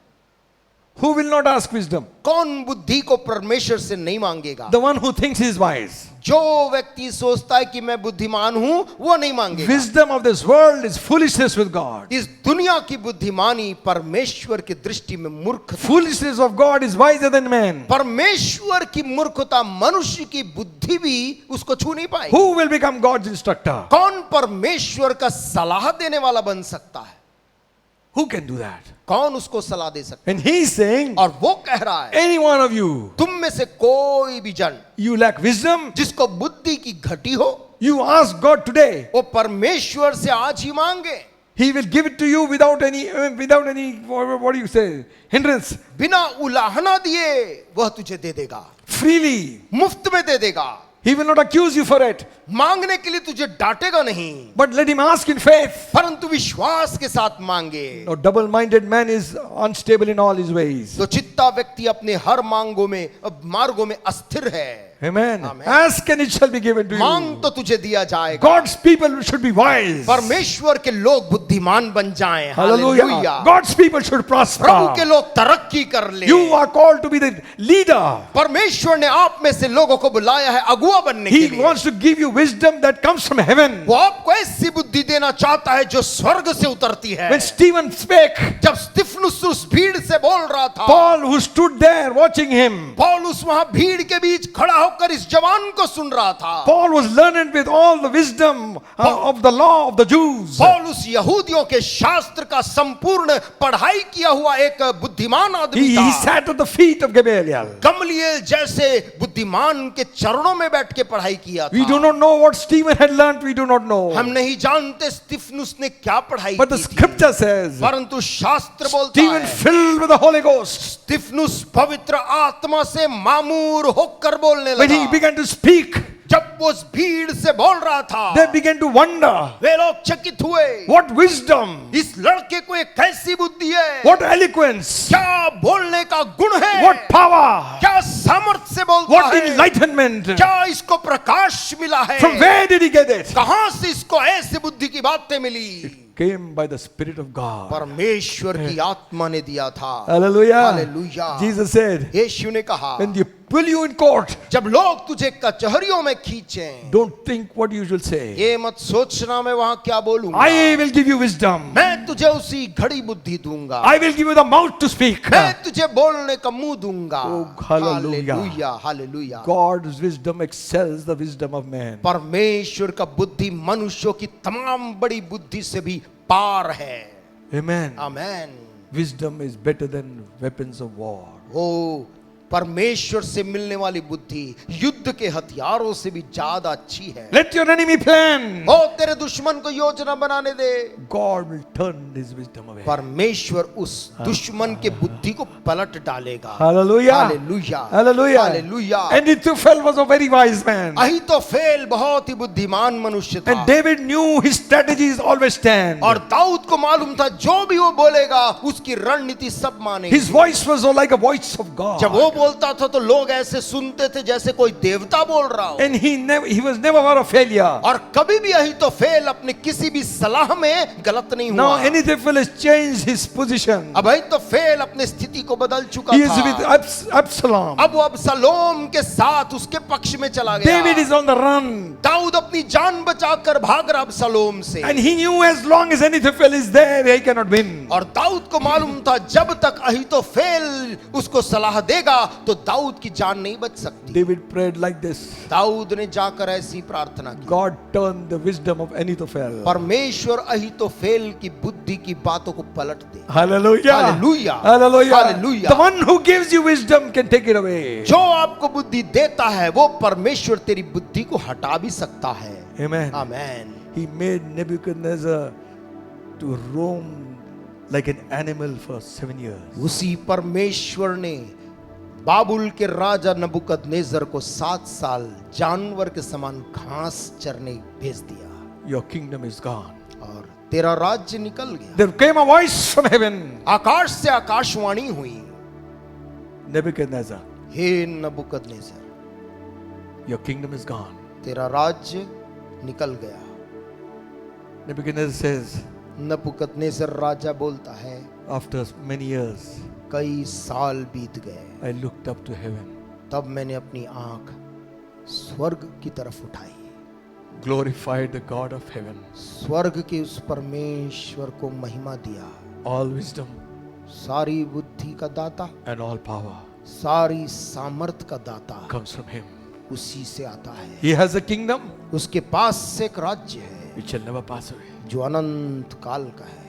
Who will not ask wisdom? कौन बुद्धि को परमेश्वर से नहीं मांगेगा? The one who thinks he is wise. जो व्यक्ति सोचता है कि मैं बुद्धिमान हूं, वो नहीं मांगेगा। Wisdom of this world is foolishness with God. इस दुनिया की बुद्धिमानी परमेश्वर की दृष्टि में मूर्ख। Foolishness of God is wiser than man. परमेश्वर की मूर्खता मनुष्य की बुद्धि भी उसको छू नहीं पाएगी। Who will become God's instructor? कौन परमेश्वर का सलाह देने वाला बन सकता है? Who can do that? कौन उसको सलाह दे सकता And he is saying, है? और वो कह रहा है, any one of you, तुम में से कोई भी जन you lack wisdom, जिसको बुद्धि की घटी हो, you ask God today. वो परमेश्वर से आज ही मांगे। He will give it to you without any, what do you say, hindrance, बिना उलाहना दिए वह तुझे दे देगा, freely. मुफ्त में दे देगा। He will not accuse you for it, मांगने के लिए तुझे डांटेगा नहीं, but let him ask in faith. परंतु विश्वास के साथ मांगे। No, double-minded man is unstable in all his ways. तो चित्ता व्यक्ति अपने हर मार्गों में अस्थिर है। Amen. Amen. Ask and it shall be given to मांग you. तो तुझे दिया जाएगा। God's people should be wise. परमेश्वर के लोग बुद्धिमान बन जाएं। Hallelujah. Hallelujah. God's people should प्रभु के prosper. लोग तरक्की कर ले। You are called to be the leader. परमेश्वर ने आप में से लोगों को बुलाया है अगुआ बनने के He लिए। wants to give you wisdom that comes from heaven. वो आपको ऐसी बुद्धि देना चाहता है जो स्वर्ग से उतरती है। When Stephen spake, जब स्तिफनुस उस भीड़ से बोल रहा था, Paul, who stood there watching him, पौलुस वहां भीड़ के बीच खड़ा होकर इस जवान को सुन रहा था। Paul was learned with all the wisdom of the law of the Jews. पौलुस यहूदियों के शास्त्र का संपूर्ण पढ़ाई किया हुआ एक बुद्धिमान आदमी He था। sat at the feet of Gamaliel. Gamaliel जैसे बुद्धिमान के चरणों में बैठ के पढ़ाई किया We do था। not know what Stephen had learned. We do not know. हम नहीं जानते स्तिफनुस ने क्या पढ़ाई But the की थी, scripture says, परंतु शास्त्र बोलता Stephen है filled with the Holy Ghost. स्तिफनुस पवित्र आत्मा से मामूर होकर बोलने When he लगा। began to speak, जब वो उस भीड़ से बोल रहा था, they began to wonder, वे लोग चकित हुए। what wisdom, इस लड़के को एक कैसी बुद्धि है, what eloquence, क्या बोलने का गुण है, what power. क्या सामर्थ्य से बोलता बोलता What है, enlightenment? क्या इसको प्रकाश मिला है? From where did he get it? कहां से इसको ऐसी बुद्धि की बातें मिली? Came by the Spirit of God. परमेश्वर की आत्मा ने दिया था। Hallelujah. Hallelujah. Jesus said, यीशु ने कहा, when they pull you in court, जब लोग तुझे कचहरियों में खींचें, don't think what you will say. ये मत सोचना मैं वहां क्या बोलूंगा। I will give you wisdom. मैं तुझे उसी घड़ी बुद्धि दूंगा। I will give you the mouth to speak. मैं तुझे बोलने का मुंह दूंगा। Oh, hallelujah. Hallelujah, hallelujah. God's wisdom excels the wisdom of man. परमेश्वर का बुद्धि मनुष्यों की तमाम बड़ी बुद्धि से भी पार है। Amen. Amen. Wisdom is better than weapons of war. ओ परमेश्वर से मिलने वाली बुद्धि युद्ध के हथियारों से भी ज्यादा अच्छी है। Let your enemy plan. ओ तेरे दुश्मन को योजना बनाने दे। God will turn his wisdom away. परमेश्वर उस दुश्मन के बुद्धि को पलट डालेगा। Hallelujah. Hallelujah, Hallelujah. Hallelujah. And Ahithophel was a very wise man. अहीतोफेल बहुत ही बुद्धिमान मनुष्य था। And David knew his strategies always stand. और दाऊद को मालूम था जो भी वो बोलेगा उसकी रणनीति सब मानेंगे। His voice was like a voice of God. जब वो बोलता था तो लोग ऐसे सुनते थे जैसे कोई देवता बोल रहा हो। And he was never a failure. और कभी भी अहीतोफेल अपने किसी भी सलाह में गलत नहीं हुआ। Now Ahithophel has changed his position. अब अहीतोफेल अपने स्थिति को बदल चुका He is था। with Absalom. अब वो अबसलोम के साथ उसके पक्ष में चला गया। David is on the run. Dawood अपनी जान बचाकर भाग रहा अबसलोम से। And he knew as long as Ahithophel is there, he cannot win. और दाऊद को मालूम था जब तक अहीतोफेल उसको सलाह देगा तो दाऊद की जान नहीं बच सकती। David prayed like this. Dawood ने जाकर ऐसी प्रार्थना की। God turned the wisdom of Ahithophel. परमेश्वर अहीतोफेल की बुद्धि की बातों को पलट दे। Hallelujah. Hallelujah. Hallelujah. Hallelujah. The one who gives you wisdom can take it away. जो आपको बुद्धि देता है वो परमेश्वर तेरी बुद्धि को हटा भी सकता है। Amen. Amen. He made Nebuchadnezzar to roam like an animal for 7 years. उसी परमेश्वर ने बाबुल के राजा नबुकदनेस्सर को 7 साल जानवर के समान घास चरने भेज दिया। Your kingdम is gone. और तेरा राज्य निकल गया। There came a voice from heaven. आकाश से आकाशवाणी हुई, Nebuchadnezzar, hey नबुकदनेस्सर, your kingdom is gone. तेरा राज्य निकल गया। Nebuchadnezzar says, नबुकदनेस्सर राजा बोलता है, after many years, कई साल बीत गए, I looked up to heaven, तब मैंने अपनी आंख स्वर्ग की तरफ उठाई, glorified the God of heaven. स्वर्ग के उस परमेश्वर को महिमा दिया। All wisdom सारी बुद्धि का दाता, and all power सारी सामर्थ का दाता comes from him. उसी से आता है। He has a kingdom उसके पास से एक राज्य है which shall never pass away. जो अनंत काल का है।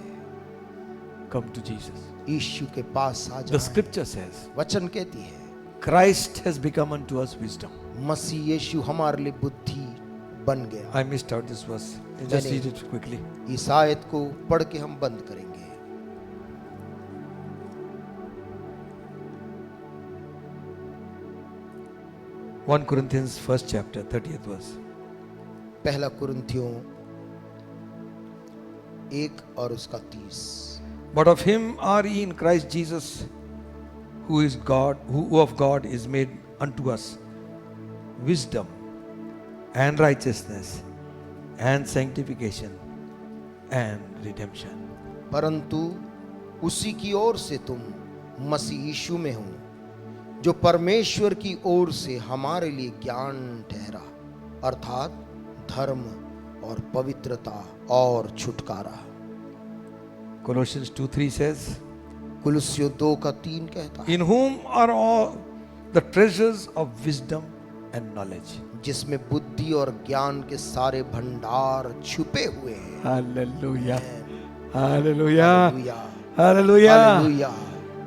Come to Jesus. यीशु के पास आ The जाओ। scripture says, वचन कहती है Christ has become unto us wisdom. मसीह यीशु हमारे लिए बुद्धि बन गया। I missed out this verse. Just मैंने- read it quickly. इस आयत को पढ़ के हम बंद करेंगे। One Corinthians first chapter, 30th verse. पहला कुरिन्थियों 1 और उसका 30। But of him are ye in Christ Jesus, who is God, who of God is made unto us wisdom and righteousness and sanctification and redemption. परंतु उसी की ओर से तुम मसीह यीशु में हो, जो परमेश्वर की ओर से हमारे लिए ज्ञान ठहरा, अर्थात धर्म और पवित्रता और छुटकारा। Colossians 2:3 says, कुलुस्सियों 2:3 कहता है, in whom are all the treasures of wisdom and knowledge. जिसमें बुद्धि और ज्ञान के सारे भंडार छुपे हुए हैं। Hallelujah. Hallelujah. Hallelujah, Hallelujah. Hallelujah.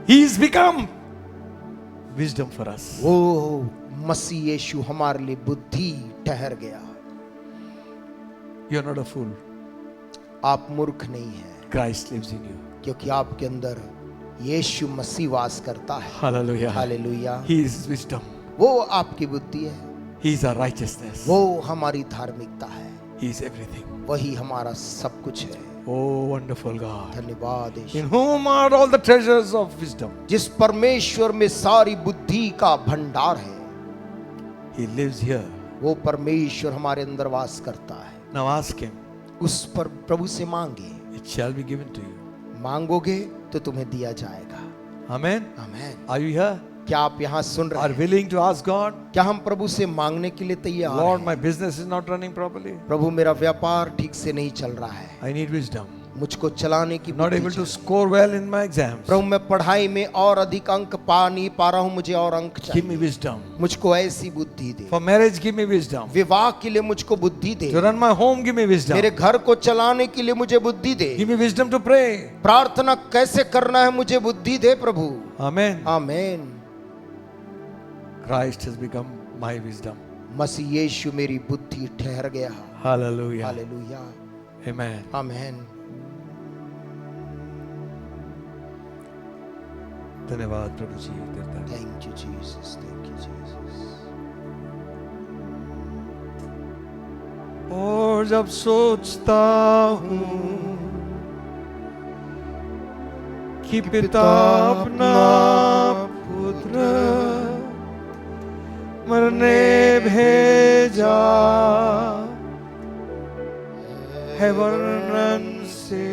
He's become wisdom for us. वो मसीह यीशु हमारे लिए बुद्धि ठहर गया। You're not a fool. आप मूर्ख नहीं हैं, Christ lives in you. क्योंकि आपके अंदर यीशु मसीह वास करता है। Hallelujah. Hallelujah. He is wisdom. वो आपकी बुद्धि है, He is our righteousness. वो हमारी धार्मिकता है, He is everything. वही हमारा सब कुछ है। Oh, wonderful God. धन्यवाद यीशु। In whom are all the treasures of wisdom. जिस परमेश्वर में सारी बुद्धि का भंडार है, He lives here. वो परमेश्वर हमारे अंदर वास करता है। Now ask Him. उस पर प्रभु से मांगे, It shall be given to you. मांगोगे तो तुम्हें दिया जाएगा। Amen. Amen. Are you here? क्या आप यहाँ सुन रहे Are हैं? willing to ask God? क्या हम प्रभु से मांगने के लिए तैयार Lord, हैं? my business is not running properly. प्रभु मेरा व्यापार ठीक से नहीं चल रहा है, I need wisdom. मुझको चलाने की Not बुद्धि able to चाहिए। score well in my exams. प्रभु मैं पढ़ाई में और अधिक अंक पा नहीं पा रहा हूँ, मुझे और अंक Give me चाहिए। wisdom. मुझको ऐसी बुद्धि दे। For marriage, give me wisdom. विवाह के लिए मुझको बुद्धि दे। To run my home, give me wisdom. मेरे घर को चलाने के लिए मुझे बुद्धि दे। Give me wisdom to pray. प्रार्थना कैसे करना है मुझे बुद्धि दे प्रभु। Amen. Amen. Christ has become my wisdom. मसीह यीशु मेरी बुद्धि ठहर गया। Hallelujah. हालेलुया। Amen. आमेन। धन्यवाद प्रभु जी तेरे thank you Jesus, thank you Jesus. और जब सोचता हूँ कि पिता अपना पुत्र मरने भेजा है वर्णन से